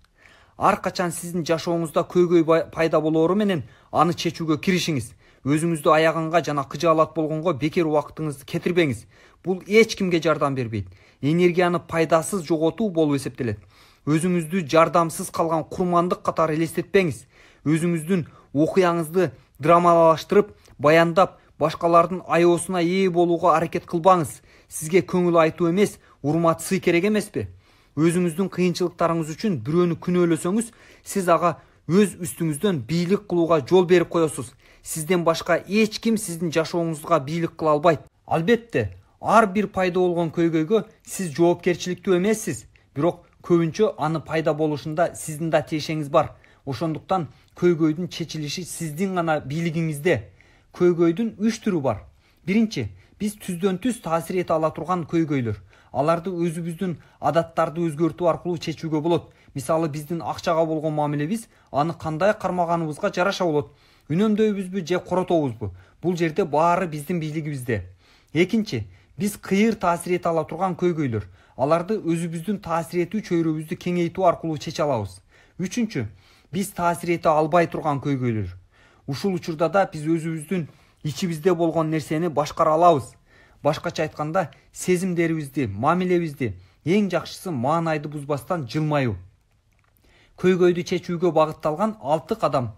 Speaker 2: Ар качан сиздин жашооңузда көйгөй пайда болоору менен аны чечүүгө киришиңиз. Өзүңүздү аяганга жана кыжаалат болгонго бекер убактыңызды кетирбеңиз. Бул эч кимге жардам бербейт. Энергияны пайдасыз жоготуу болуп эсептелет. Өзүңүздү жардамсыз калган курмандык катары элестетпеңиз. Өзүңүздүн окуяңызды драмалаштырып, баяндап, башкалардын аyoосуна ээ болууга аракет кылбаңыз. Сизге көңүл айтуу эмес, урмат, сый керек эмеспи? өзүңүздүн кыйынчылыктарыңыз үчүн бирөөнү күнөөлөсөңүз, сиз ага өз үстүңүздөн бийлик кылууга жол берип коесуз. Сизден башка эч ким сиздин жашооңузга бийлик кыла албайт. Албетте, ар бир пайда болгон көйгөйгө сиз жоопкерчиликтүү эмессиз, бирок көбүнчө аны пайда болушунда сиздин да тиешеңиз бар. Ошондуктан көйгөйдүн чечилиши сиздин гана бийлигиңизде. Көйгөйдүн 3 түрү бар. Биринчи, биз түздөн түз таасир эте ала турган көйгөйлөр. Аларды өзүбүздүн адаттарды өзгөртүү аркылуу чечүүгө болот. Мисалы, биздин акчага болгон мамилебиз аны кандай кармаганыбызга жараша болот. Үнөмдөйбүзбү же коротобузбу? Бул жерде баары биздин бийлигибизде. Экинчи, биз кыйыр таасир эте ала турган көйгөйлөр. Аларды өзүбүздүн таасир этүү чөйрөбүздү кеңейтүү аркылуу чече алабыз. Үчүнчү, биз таасир эте албай турган көйгөйлөр. Ушул учурда да биз өзүбүздүн ичибизде болгон нерсени башкара алабыз. Башкача айтканда, сезимдерибизди, мамилебизди эң жакшысы маанайды бузбастан жылмаюу. Көйгөйдү чечүүгө багытталган 6 кадам.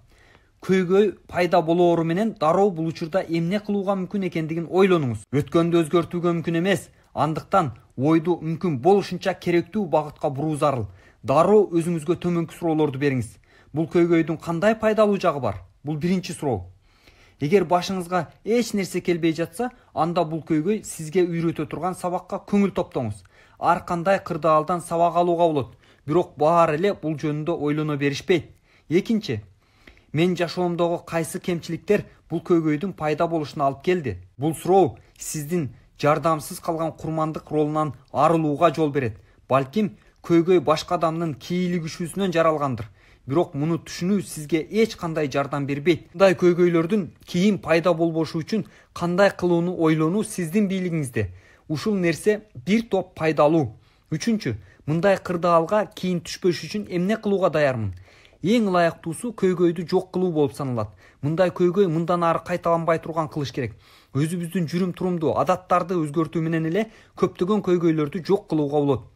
Speaker 2: Көйгөй пайда болоору менен дароо бул учурда эмне кылууга мүмкүн экендигин ойлонуңуз. Өткөндү өзгөртүүгө мүмкүн эмес, андыктан ойду мүмкүн болушунча керектүү багытка буруу зарыл. Дароо өзүңүзгө төмөнкү суроолорду бериңиз. Бул көйгөйдүн кандай пайдалуу жагы бар? Бул биринчи суроо. Эгер башыңызга эч нерсе келбей жатса, анда бул көйгөй сизге үйрөтө турган сабакка көңүл топтоңуз. Ар кандай кырдаалдан сабак алууга болот, бирок баары эле бул жөнүндө ойлоно беришпейт. Экинчи, мен жашоомдогу кайсы кемчиликтер бул көйгөйдүн пайда болушуна алып келди? Бул суроо сиздин жардамсыз калган курмандык ролунан арылууга жол берет. Балким көйгөй башка адамдын кийлигишүүсүнөн жаралгандыр. Бирок муну түшүнүү сизге эч кандай жардам бербейт. Мындай көйгөйлөрдүн кийин пайда болбошу үчүн кандай кылууну ойлонуу сиздин бийлигиңизде. Ушул нерсе бир топ пайдалуу. Үчүнчү, мындай кырдаалга кийин түшпөш үчүн эмне кылууга даярмын? Эң ылайыктуусу көйгөйдү жок кылуу болуп саналат. Мындай көйгөй мындан ары кайталанбай турган кылыш керек. Өзүбүздүн жүрүм-турумду, адаттарды өзгөртүү менен эле көптөгөн көйгөйлөрдү жок кылууга болот.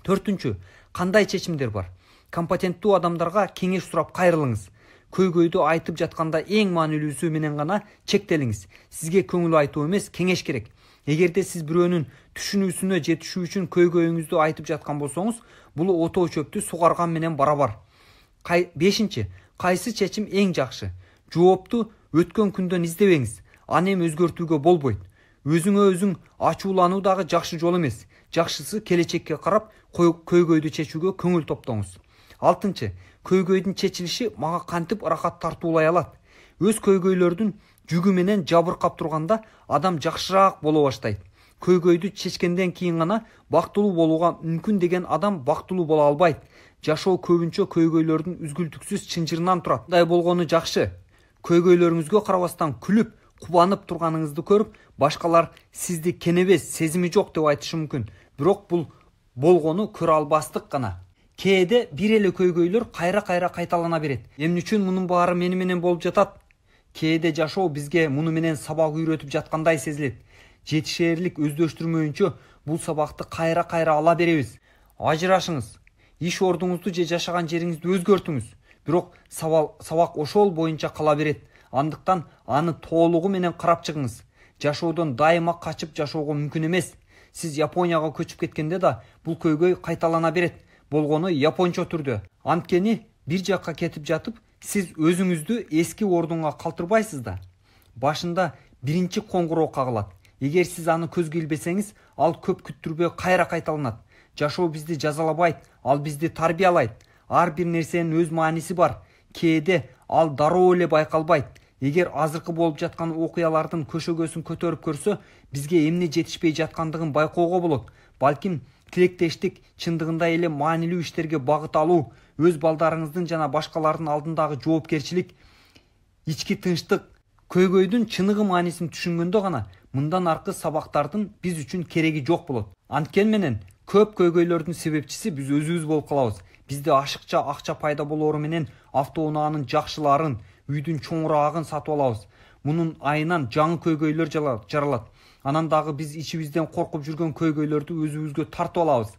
Speaker 2: Төртүнчү, кандай чечимдер бар? Компетенттүү адамдарга кеңеш сурап кайрылыңыз. Көйгөйдү айтып жатканда эң маанилүүсү менен гана чектелиңиз. Сизге көңүл айтуу эмес, кеңеш керек. Эгерде сиз бирөөнүн түшүнүүсүнө жетишүү үчүн көйгөйүңүздү айтып жаткан болсоңуз, бул отоо чөптү сугарган менен барабар. Бешинчи, кайсы чечим эң жакшы? Жоопту өткөн күндөн издебеңиз. Аны эми өзгөртүүгө болбойт. Өзүңө өзүң ачуулануу дагы жакшы жол эмес. Жакшысы келечекке карап көйгөйдү чечүүгө көңүл топтоңуз. Алтынчы, көйгөйдүн чечилиши мага кантип ырахат тартуулай алат? Өз көйгөйлөрдүн жүгү менен жабыркап турганда адам жакшыраак боло баштайт. Көйгөйдү чечкенден кийин гана бактылуу болууга мүмкүн деген адам бактылуу боло албайт. Жашоо көбүнчө көйгөйлөрдүн үзгүлтүксүз чынжырынан турат. Мындай болгону жакшы. Көйгөйлөрүңүзгө карабастан күлүп, кубанып турганыңызды көрүп, башкалар сизди кенебес, сезими жок деп айтышы мүмкүн. Бирок бул болгону көрө албастык гана. Кээде бир эле көйгөйлөр кайра-кайра кайталана берет. Эмне үчүн мунун баары мени менен болуп жатат? Кээде жашоо бизге муну менен сабак үйрөтүп жаткандай сезилет. Жетишээрлик өздөштүрмөйүнчө бул сабакты кайра-кайра ала беребиз. Ажырашыңыз, иш ордуңузду же жашаган жериңизди өзгөртүңүз. Бирок сабак ошол боюнча кала берет. Андыктан аны толугу менен карап чыгыңыз. Жашоодон дайыма качып жашоого мүмкүн эмес. Сиз Японияга көчүп кеткенде да бул көйгөй кайталана берет. Болгону япончо түрдө. Анткени бир жакка кетип жатып, сиз өзүңүздү эски ордуңа калтырбайсыз да. Башында биринчи коңгуроо кагылат. Эгер сиз аны көзгө илбесеңиз, ал көп күттүрбөй кайра кайталанат. Жашоо бизди жазалабайт, ал бизди тарбиялайт. Ар бир нерсенин өз мааниси бар. Кээде ал дароо эле байкалбайт. Эгер азыркы болуп жаткан окуялардын көшөгөсүн көтөрүп көрсө, бизге эмне жетишпей жаткандыгын байкоого болот. Балким тилектештик чындыгында эле маанилүү иштерге багыт алуу, өз балдарыңыздын жана башкалардын алдындагы жоопкерчилик, ички тынчтык, көйгөйдүн чыныгы маанисин түшүнгөндө гана мындан аркы сабактардын биз үчүн кереги жок болот. Анткени менен көп көйгөйлөрдүн себепчиси биз өзүбүз болуп калабыз. Бизде ашыкча акча пайда болоору менен автоунаанын жакшыларын, үйдүн чоңураагын сатып алабыз. Мунун айынан жаңы көйгөйлөр жаралат. Анан дагы биз ичибизден коркуп жүргөн көйгөйлөрдү өзүбүзгө тартып алабыз.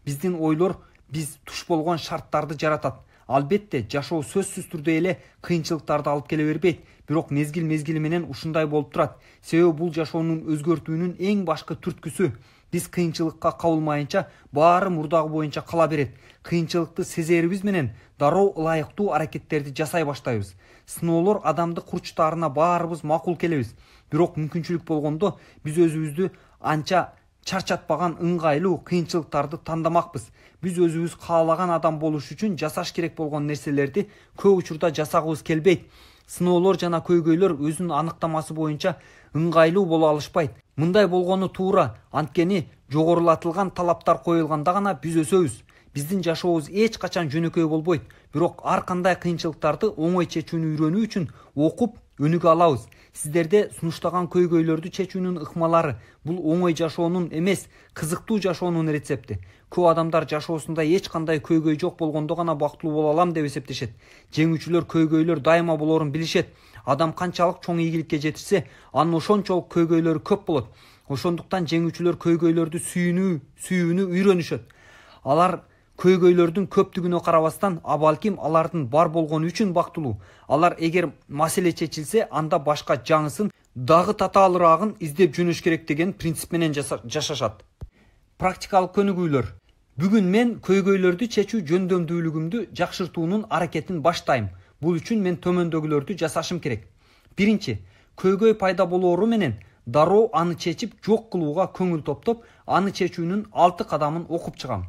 Speaker 2: Биздин ойлор биз туш болгон шарттарды жаратат. Албетте жашоо сөзсүз түрдө эле кыйынчылыктарды алып келе бербейт, бирок мезгил менен ушундай болуп турат. Себеби бул жашоонун өзгөртүүнүн эң башкы түрткүсү. Биз кыйынчылыкка кабылмайынча баары мурдагы боюнча кала берет. Кыйынчылыкты сезерибиз менен дароо ылайыктуу аракеттерди жасай баштайбыз. Сыноолор адамды курчтарына баарыбыз макул келебиз. Бирок мүмкүнчүлүк болгондо биз өзүбүздү анча чарчатпаган ыңгайлуу кыйынчылыктарды тандамакпыз. Биз өзүбүз каалаган адам болуш үчүн жасаш керек болгон нерселерди көп учурда жасагыбыз келбейт. Сыноолор жана көйгөйлөр өзүнүн аныктамасы боюнча ыңгайлуу боло алышпайт. Мындай болгону туура, анткени жогорулатылган талаптар коюлганда гана биз өсөбүз. Биздин жашообуз эч качан жөнөкөй болбойт. Бирок ар кандай кыйынчылыктарды оңой чечүүнү үйрөнүү үчүн окуп, өнүгө алабыз. Сиздерде сунуштаган көйгөйлөрдү чечүүнүн ыкмалары бул оңой жашоонун эмес, кызыктуу жашоонун рецепти. Көп адамдар жашоосунда эч кандай көйгөй жок болгондо гана бактылуу боло алам деп эсептешет. Жеңүүчүлөр көйгөйлөр дайыма болорун билишет. Адам канчалык чоң ийгиликке жетишсе, анын ошончолук көйгөйлөрү көп болот. Ошондуктан жеңүүчүлөр көйгөйлөрдү сүйүүнү үйрөнүшөт. Алар көйгөйлөрдүн көптүгүнө карабастан, балким алардын бар болгону үчүн бактылуу. Алар эгер маселе чечилсе, анда башка жаңысын, дагы татаалыраагын издеп жөнөш керек деген принцип менен жашашат. Практикалык көнүгүүлөр. Бүгүн мен көйгөйлөрдү чечүү жөндөмдүүлүгүмдү жакшыртуунун аракетин баштайм. Бул үчүн мен төмөндөгүлөрдү жасашым керек. Биринчи, көйгөй пайда болоору менен дароо аны чечип жок кылууга көңүл топтоп, аны чечүүнүн 6 кадамын окуп чыгам.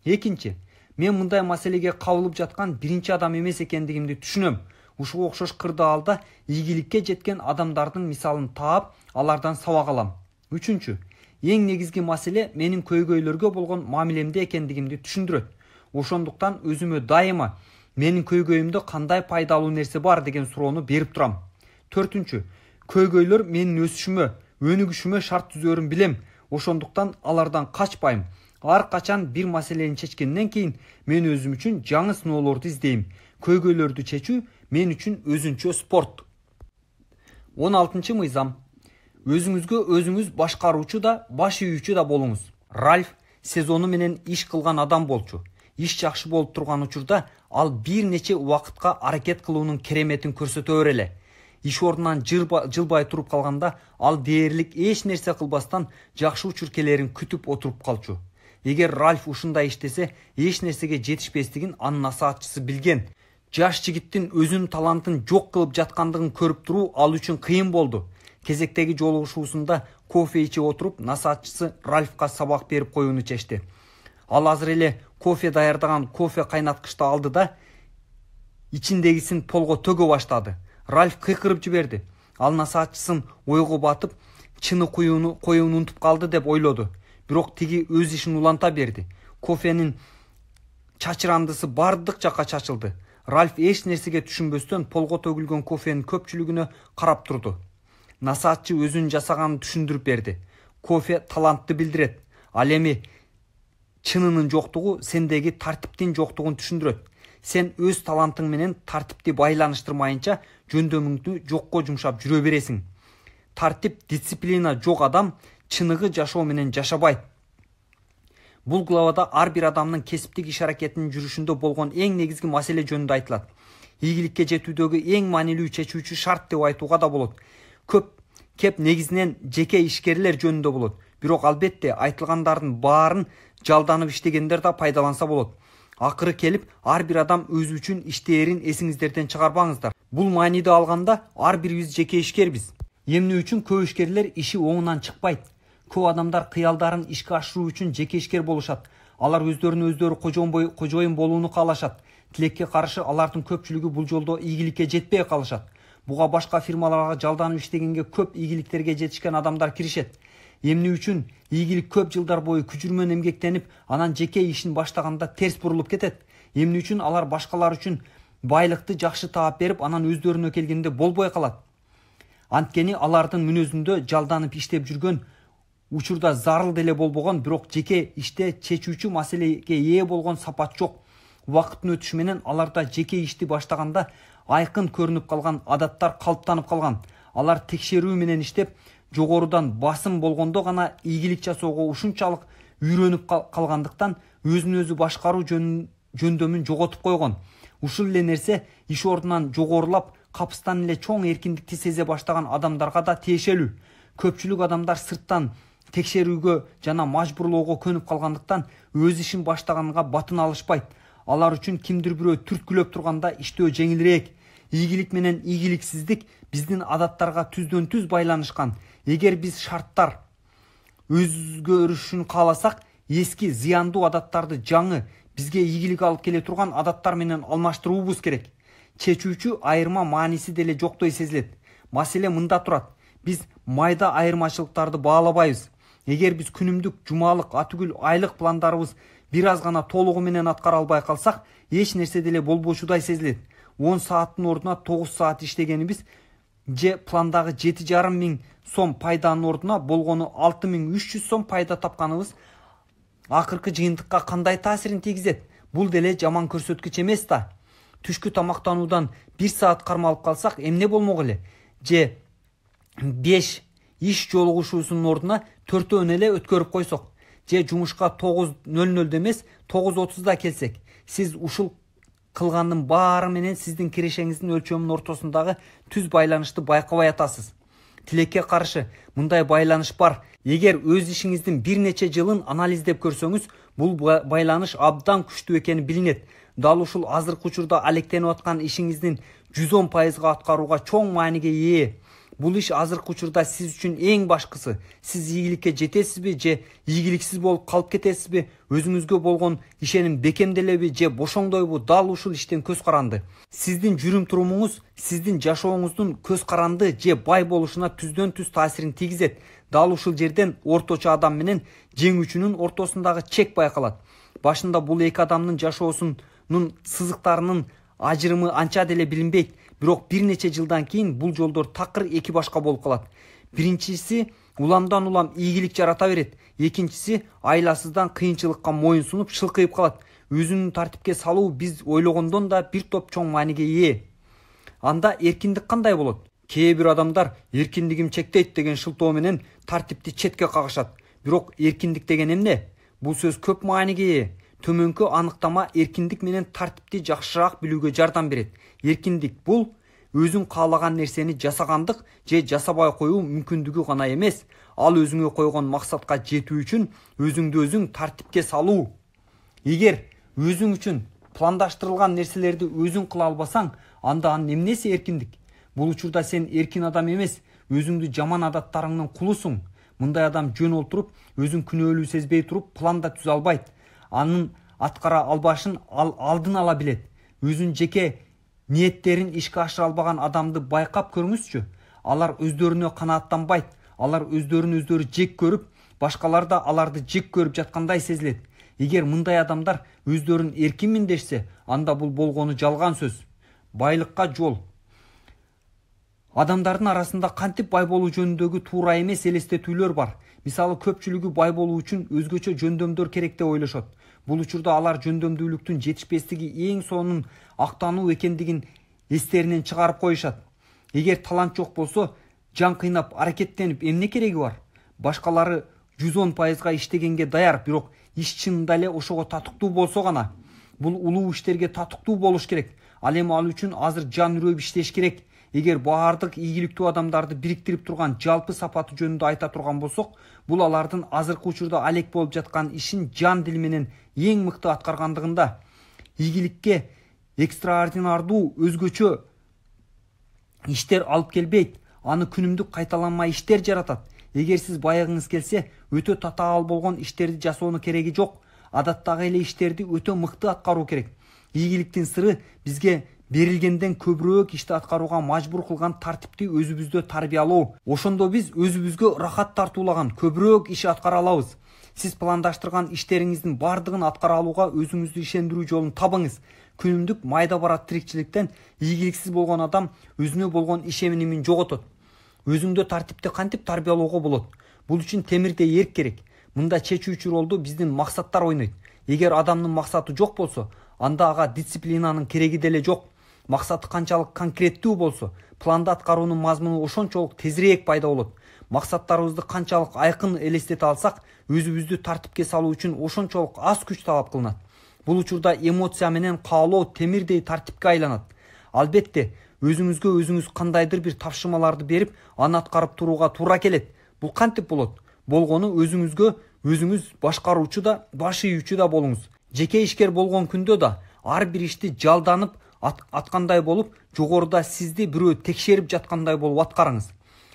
Speaker 2: Экинчи, мен мындай маселеге кабылып жаткан биринчи адам эмес экендигимди түшүнөм. Ушуга окшош кырдаалда ийгиликке жеткен адамдардын мисалын таап, алардан сабак алам. Үчүнчү, эң негизги маселе менин көйгөйлөргө болгон мамилемде экендигимди түшүндүрөт. Ошондуктан өзүмө дайыма менин көйгөйүмдө кандай пайдалуу нерсе бар деген суроону берип турам. Төртүнчү, көйгөйлөр менин өсүшүмө, өнүгүшүмө шарт түзөрүн билем. Ошондуктан алардан качпайм. Ар качан бир маселени чечкенден кийин мен өзүм үчүн жаңы сыноолорду издейм. Көйгөйлөрдү чечүү мен үчүн өзүнчө спорт. 16-чы мыйзам. Өзүңүзгө өзүңүз башкаруучу да, баш ийүүчү да болуңуз. Ральф сезону менен иш кылган адам болчу. Иш жакшы болуп турган учурда ал бир нече убакытка аракет кылуунун кереметин көрсөтө береле. Иш ордунан жылбай туруп калганда ал дээрлик эч нерсе кылбастан жакшы учур келерин күтүп отуруп калчу. Эгер Ральф ушундай иштесе, эч нерсеге жетишпестигин анын насаатчысы билген. Жаш жигиттин өзүнүн талантын жок кылып жаткандыгын көрүп туруу ал үчүн кыйын болду. Кезектеги жолугушуусунда кофе ичип отуруп, насаатчысы Ральфка сабак берип коюуну чечти. Ал азыр эле кофе даярдаган кофе кайнаткычты алды да ичиндегисин полго төгө баштады. Ральф кыйкырып жиберди. Ал насаатчысын ойго батып, чыны коюуну унутуп калды деп ойлоду. Бирок тиги өз ишин уланта берди. Кофенин чачырандысы бардык жакка чачылды. Ральф эч нерсеге түшүнбөстөн полго төгүлгөн кофенин көпчүлүгүнө карап турду. Насаатчы өзүнүн жасаганын түшүндүрүп берди. Кофе талантты билдирет. Ал эми чынынын жоктугу сендеги тартиптин жоктугун түшүндүрөт. Сен өз талантың менен тартипти байланыштырмайынча жөндөмүңдү жокко жумшап жүрө бересиң. Тартип, дисциплина жок адам чыныгы жашоо менен жашабайт. Бул главада ар бир адамдын кесиптик иш аракетинин жүрүшүндө болгон эң негизги маселе жөнүндө айтылат. Ийгиликке жетүүдөгү эң маанилүү чечүүчү шарт деп айтууга да болот. Кеп негизинен жеке ишкерлер жөнүндө болот. Бирок албетте айтылгандардын баарын жалданып иштегендер да пайдаланса болот. Акыры келип, ар бир адам өзү үчүн иштээрин эсиңиздерден чыгарбаңыздар. Бул мааниде алганда ар бирибиз жеке ишкербиз. Эмне үчүн көп ишкерлер иши оңунан чыкпайт? Көп адамдар кыялдарын ишке ашыруу үчүн жеке ишкер болушат. Алар өздөрү кожоюн болууну каалашат. Тилекке каршы алардын көпчүлүгү бул жолдо ийгиликке жетпей калышат. Буга башка фирмаларга жалданып иштегенге көп ийгиликтерге жетишкен адамдар киришет. Эмне үчүн ийгилик көп жылдар бою күчүрмөн эмгектенип, анан жеке ишин баштаганда терс бурулуп кетет? Эмне үчүн алар башкалар үчүн байлыкты жакшы таап берип, анан өздөрүнө келгенде болбой калат? Анткени алардын мүнөзүндө жалданып иштеп жүргөн учурда зарыл деле болбогон, бирок жеке иште чечүүчү маселеге ээ болгон сапат жок. Убакыттын өтүшү менен аларда жеке ишти баштаганда айкын көрүнүп калган адаттар калыптанып калган. Алар текшерүү менен иштеп, жогорудан басым болгондо гана ийгилик жасоого ушунчалык үйрөнүп калгандыктан өзүн өзү башкаруу жөндөмүн жоготуп койгон. Ушул эле нерсе иш ордунан жогорулап капыстан эле чоң эркиндикти сезе баштаган адамдарга да тиешелүү. Көпчүлүк адамдар сырттан текшерүүгө жана мажбурлоого көнүп калгандыктан өз ишин баштаганга батын алышпайт. Алар үчүн кимдир бирөө түрткүлөп турганда иштөө жеңилирээк. Ийгилик менен ийгиликсиздик биздин адаттарга түздөн түз байланышкан. Эгер биз шарттар өзгөрүшүн кааласак, эски зыяндуу адаттарды жаңы, бизге ийгилик алып келе турган адаттар менен алмаштыруубуз керек. Чечүүчү айырма мааниси деле жоктой сезилет. Маселе мында турат. Биз майда айырмачылыктарды баалабайбыз. Эгер биз күнүмдүк, жумалык, атүгүл, айлык пландарыбыз бир аз гана толугу менен аткара албай калсак, эч нерсе деле болбочудай сезилет. 10 сааттын ордуна 9 саат иштегенибиз же пландагы 7,5 миң сом пайданын ордуна болгону 6,300 сом пайда тапканыбыз акыркы жыйынтыкка кандай таасирин тийгизет? Бул деле жаман көрсөткүч эмес да. Түшкү тамактануудан 1 саат кармалып калсак эмне болмок эле? Же 5 иш жолугушуусунун ордуна 4-өн эле өткөрүп койсок, же жумушка 9:00 эмес 9:30 келсек, сиз ушул кылгандын баары менен сиздин кирешеңиздин өлчөмүнүн ортосундагы түз байланышты байкабай атасыз. Тилекке каршы мындай байланыш бар. Эгер өз ишиңиздин бир нече жылын анализдеп көрсөңүз, бул байланыш абдан күчтүү экени билинет. Дал ушул азыркы учурда алектенип аткан ишиңиздин 110% аткарууга чоң мааниге ээ. Бул иш азыркы учурда сиз үчүн эң башкысы. Сиз ийгиликке жетесизби же ийгиликсиз болуп калып кетесизби? Өзүңүзгө болгон ишеним бекемделеби же бошоңдойбу? Дал ушул иштен көз каранды. Сиздин жүрүм турумуңуз сиздин жашооңуздун көз каранды же бай болушуна түздөн түз таасирин тийгизет. Дал ушул жерден орточо адам менен жеңүүчүнүн ортосундагы чек байкалат. Башында бул эки адамдын жашоосунун сызыктарынын ажырымы анча деле билинбейт. Бирок бир нече жылдан кийин бул жолдор такыр эки башка болуп калат. Биринчиси уламдан улам ийгилик жарата берет. Экинчиси айласыздан кыйынчылыкка моюн сунуп шылкыйып калат. Өзүнүн тартипке салуу биз ойлогондон да бир топ чоң мааниге ээ. Анда эркиндик кандай болот? Кээ бир адамдар эркиндигим чектейт деген шылтоо менен тартипти четке кагышат. Бирок эркиндик деген эмне? Бул сөз көп мааниге ээ. Төмөнкү аныктама эркиндик менен тартипти жакшыраак билүүгө жардам берет. Эркиндик бул өзүң каалаган нерсени жасагандык же жасабай коюу мүмкүндүгү гана эмес, ал өзүңө койгон максатка жетүү үчүн өзүңдү өзүң тартипке салуу. Эгер өзүң үчүн пландаштырылган нерселерди өзүң кыла албасаң, анда анын эмнеси эркиндик? Бул учурда сен эркин адам эмес, өзүңдү жаман адаттарыңдын кулусуң. Мындай адам жөн олтуруп, өзүн күнөөлүү сезбей туруп план да түзө албайт. Анын аткара албашын алдын ала билет. Өзүнүн жеке ниеттерин ишке ашыра албаган адамды байкап көрүңүзчү. Алар өздөрүнө канааттанбайт. Алар өздөрүн өздөрү жек көрүп, башкалар да аларды жек көрүп жаткандай сезилет. Эгер мындай адамдар өздөрүн эркинмин дешсе, анда бул болгону жалган сөз. Байлыкка жол. Адамдардын арасында кантип бай болуу жөнүндөгү туура эмес элестетүүлөр бар. Мисалы, көпчүлүгү бай болуу үчүн өзгөчө жөндөмдөр керек деп ойлошот. Бул учурда алар жөндөмдүүлүктүн жетишпестиги эң сонун актануу экендигин эстеринен чыгарып коюшат. Эгер талант жок болсо, жан кыйнап, аракеттенип эмне кереги бар? Башкалары 110% иштегенге даяр, бирок иш чынында эле ошого татыктуу болсо гана. Бул улуу иштерге татыктуу болуш керек. Ал эми ал үчүн азыр жан үрөп иштеш керек. Эгер баардык ийгиликтүү адамдарды бириктирип турган жалпы сапаты жөнүндө айта турган болсок, бул алардын азыркы учурда алек болуп жаткан ишин жан дил менен эң мыкты аткаргандыгында. Ийгиликке экстраординардуу өзгөчө иштер алып келбейт. Аны күнүмдүк кайталанмай иштер жаратат. Эгер сиз байыгыңыз келсе, өтө татаал болгон иштерди жасоону кереги жок. Адаттагы эле иштерди өтө мыкты аткаруу керек. Ийгиликтин сыры бизге берилгенден көбүрөөк ишти аткарууга мажбур кылган тартипти өзүбүздө тарбиялоо. Ошондо биз өзүбүзгө рахат тартуулаган көбүрөөк иш аткара алабыз. Сиз пландаштырган иштериңиздин бардыгын аткара алууга өзүңүздү ишендирүү жолун табыңыз. Күнүмдүк майда барат тирикчиликтен ийгиликсиз болгон адам өзүнө болгон ишенимин жоготот. Өзүңдө тартипти кантип тарбиялоого болот? Бул үчүн темирде эрк керек. Мында чечүүчү ролду биздин максаттар ойнойт. Эгер адамдын максаты жок болсо, анда ага дисциплинанын кереги деле жок. Максаты канчалык конкреттүү болсо, планды аткаруунун мазмуну ошончолук тезирээк пайда болот. Максаттарыбызды канчалык айкын элестете алсак, өзүбүздү тартипке салуу үчүн ошончолук аз күч талап кылынат. Бул учурда эмоция менен каалоо темирдей тартипке айланат. Албетте, өзүңүзгө өзүңүз кандайдыр бир тапшырмаларды берип, аны аткарып турууга туура келет. Бул кантип болот? Болгону өзүңүзгө өзүңүз башкаруучу да, баш ийүүчү да болуңуз. Жеке ишкер болгон күндө да ар бир ишти жалданып аткандай болуп, жогоруда сизди бирөө текшерип жаткандай болуп аткарыңыз.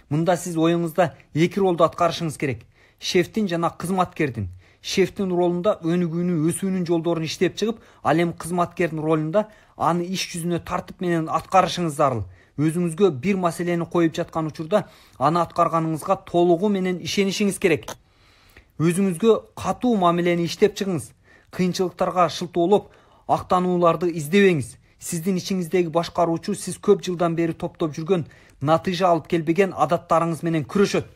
Speaker 2: Мында сиз оюңузда эки ролду аткарышыңыз керек. Шефтин жана кызматкердин. Шефтин ролунда өнүгүүнү, өсүүнүн жолдорун иштеп чыгып, ал эми кызматкердин ролунда аны иш жүзүнө тартып менен аткарышыңыз зарыл. Өзүңүзгө бир маселени коюп жаткан учурда аны аткарганыңызга толугу менен ишенишиңиз керек. Өзүңүзгө катуу мамилени иштеп чыгыңыз. Кыйынчылыктарга шылтоолоп, актанууларды издебеңиз. Сиздин ичиңиздеги башкаруучу сиз көп жылдан бери топтоп жүргөн, натыйжа алып келбеген адаттарыңыз менен күрөшөт.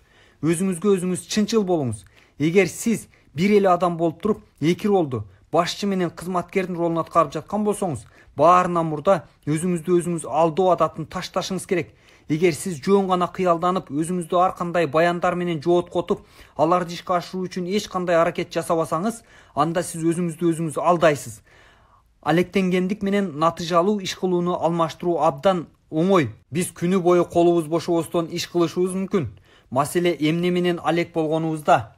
Speaker 2: Өзүңүзгө өзүңүз чынчыл болуңуз. Эгер сиз бир эле адам болуп туруп, эки ролду, башчы менен кызматкердин ролун аткарып жаткан болсоңуз, баарынан мурда өзүңүздү өзүңүз алдоо адатын ташташыңыз керек. Эгер сиз жөн гана кыялданып, өзүңүздү ар кандай баяндар менен жооткотуп, аларды ишке ашыруу үчүн эч кандай аракет жасабасаңыз, анда сиз өзүңүздү өзүңүз алдайсыз. Алектенгендик менен натыйжалуу иш кылууну алмаштыруу абдан оңой. Биз күнү бою колубуз бошобостон иш кылышыбыз мүмкүн. Маселе эмне менен алек болгонубузда.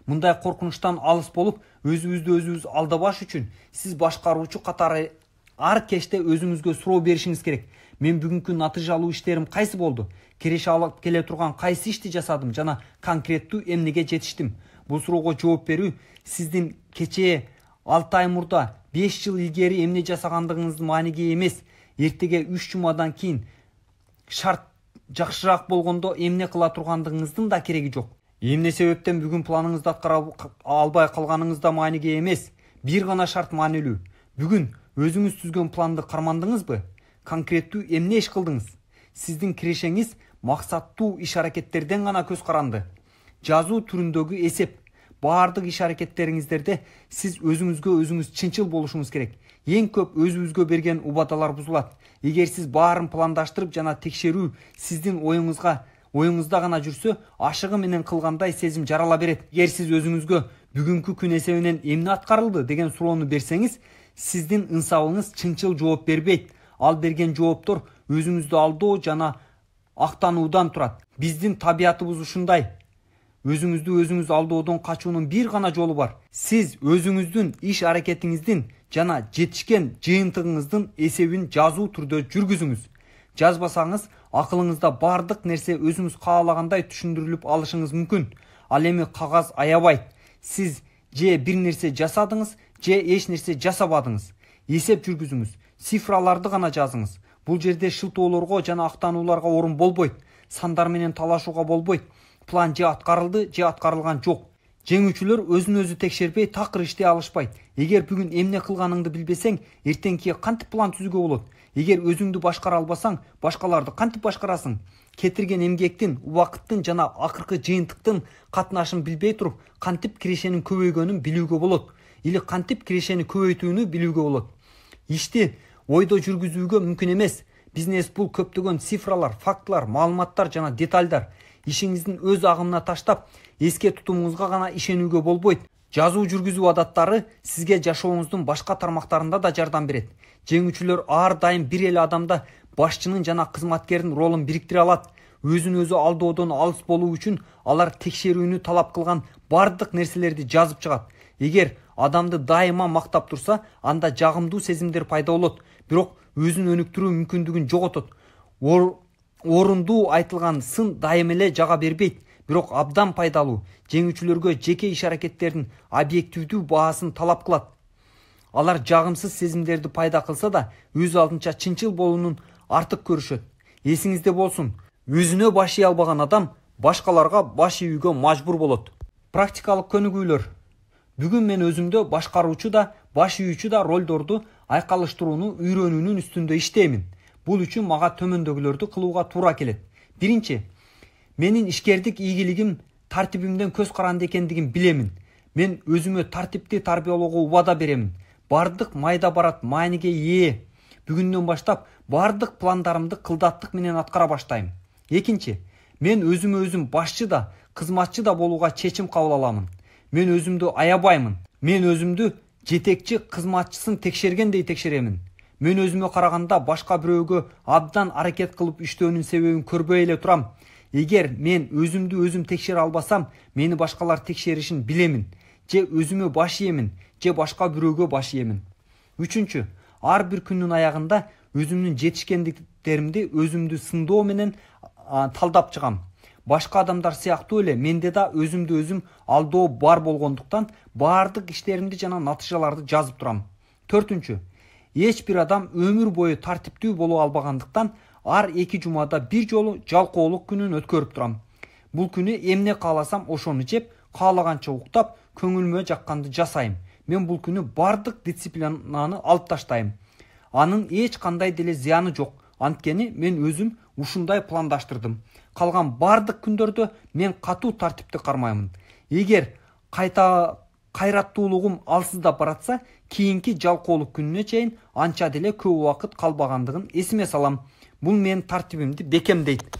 Speaker 2: Мындай коркунучтан алыс болуп, өзүбүздү өзүбүз алдабаш үчүн сиз башкаруучу катары ар кечте өзүңүзгө суроо беришиңиз керек. Мен бүгүнкү натыйжалуу иштерим кайсы болду? Киреше алып келе турган кайсы ишти жасадым жана конкреттүү эмнеге жетиштим? Бул суроого жооп берүү сиздин кечээ 6 ай мурда 5 жыл илгери эмне жасагандыгыңыздын мааниге эмес, эртеге 3 жумадан кийин шарт жакшыраак болгондо эмне кыла тургандыгыңыздын да кереги жок. Эмне себептен бүгүн планыңызды аткара албай калганыңыз да мааниге эмес. Бир гана шарт маанилүү. Бүгүн өзүңүз түзгөн планды кармандыңызбы? Конкреттүү эмне иш кылдыңыз? Сиздин кирешеңиз максаттуу иш аракеттерден гана көз каранды. Жазуу түрүндөгү эсеп. Баардык иш аракеттериңиздерде сиз өзүңүзгө өзүңүз чынчыл болушуңуз керек. Эң көп өзүбүзгө берген убадалар бузулат. Эгер сиз баарын пландаштырып жана текшерүү сиздин оюңузда гана жүрсө, ашыгы менен кылгандай сезим жарала берет. Эгер сиз өзүңүзгө бүгүнкү күн эсебинен эмне аткарылды деген суроону берсеңиз, сиздин ынсабыңыз чынчыл жооп бербейт. Ал берген жооптор өзүңүздү алдоо жана актануудан турат. Биздин табиятыбыз ушундай. Өзүңүздү өзүңүз алдоодон качуунун бир гана жолу бар. Сиз өзүңүздүн иш аракетиңиздин жана жетишкен жыйынтыгыңыздын эсебин жазуу түрдө жүргүзүңүз. Жазбасаңыз, акылыңызда бардык нерсе өзүңүз каалагандай түшүндүрүлүп алышыңыз мүмкүн. Ал эми кагаз аябайт. Сиз же бир нерсе жасадыңыз, же эч нерсе жасабадыңыз. Эсеп жүргүзүңүз. Цифраларды гана жазыңыз. Бул жерде шылтоолорго жана актанууларга орун болбойт. Сандар менен талашууга болбойт. План же аткарылды, же аткарылган жок. Жеңүүчүлөр өзүн өзү текшербей такыр иштей алышпайт. Эгер бүгүн эмне кылганыңды билбесең, эртеңки кантип план түзүүгө болот? Эгер өзүңдү башкара албасаң, башкаларды кантип башкарасың? Кетирген эмгектин, убакыттын жана акыркы жыйынтыктын катнашын билбей туруп, кантип кирешенин көбөйгөнүн билүүгө болот? Или кантип кирешени көбөйтүүнү билүүгө болот? Ишти ойдо жүргүзүүгө мүмкүн эмес. Бизнес бул көптөгөн цифралар, фактылар, маалыматтар жана детальдар. Ишиңиздин өз агымына таштап, эске тутумуңузга гана ишенүүгө болбойт. Жазуу жүргүзүү адаттары сизге жашооңуздун башка тармактарында да жардам берет. Жеңүүчүлөр ар дайым бир эле адамда башчынын жана кызматкердин ролун бириктире алат. Өзүн өзү алдоодон алыс болуу үчүн алар текшерүүнү талап кылган бардык нерселерди жазып чыгат. Эгер адамды дайыма мактап турса, анда жагымдуу сезимдер пайда болот, бирок өзүн өнүктүрүү мүмкүндүгүн жоготот. Орундуу айтылган сын дайым эле жага бербейт, бирок абдан пайдалуу. Жеңүүчүлөргө жеке иш аракеттердин объективдүү баасын талап кылат. Алар жагымсыз сезимдерди пайда кылса да, өз алдынча чынчыл болуунун артык көрүшөт. Эсиңизде болсун, өзүнө баш ий албаган адам башкаларга баш ийүүгө мажбур болот. Практикалык көнүгүүлөр. Бүгүн мен өзүмдө башкаруучу да, баш ийүүчү да ролдорду айкалыштырууну үйрөнүүнүн үстүндө иштеймин. Бул үчүн мага төмөндөгүлөрдү кылууга туура келет. Биринчи, менин ишкердик ийгилигим тартибимден көз каранды экендигин билемин. Мен өзүмө тартипти тарбиялоого убада беремин. Бардык майда барат мааниге ээ. Бүгүндөн баштап бардык пландарымды кылдаттык менен аткара баштайм. Экинчи, мен өзүмө өзүм башчы да, кызматчы да болууга чечим кабыл аламын. Мен өзүмдү аябаймын. Мен өзүмдү жетекчи кызматчысын текшергендей текшеремин. Мен өзүмө караганда башка бирөөгө абдан аракет кылып иштөөнүн себебин көрбөй эле турам. Эгер мен өзүмдү өзүм текшере албасам, мени башкалар текшеришин билемин. Же өзүмө баш ийемин, же башка бирөөгө баш ийемин. Үчүнчү, ар бир күндүн аягында өзүмдүн жетишкендиктеримди өзүмдү сындоо менен талдап чыгам. Башка адамдар сыяктуу эле менде да өзүмдү өзүм алдоо бар болгондуктан баардык иштеримди жана натыйжаларды жазып турам. Төртүнчү, эч бир адам өмүр бою тартиптүү боло албагандыктан ар 2 жумада бир жолу жалкоолук күнүн өткөрүп турам. Бул күнү эмне кааласам ошону жеп, каалаганча уктап, көңүлүмө жакканды жасайм. Мен бул күнү бардык дисциплинаны алып таштайм. Анын эч кандай деле зыяны жок. Анткени мен өзүм ушундай пландаштырдым. Калган бардык күндөрдө мен катуу тартипти кармаймын. Эгер кайраттуулугум алсыздап баратса, кийинки жалкоолук күнүнө чейин анча деле көп убакыт калбагандыгын эсиме салам. Бул менин тартибимди бекемдейт.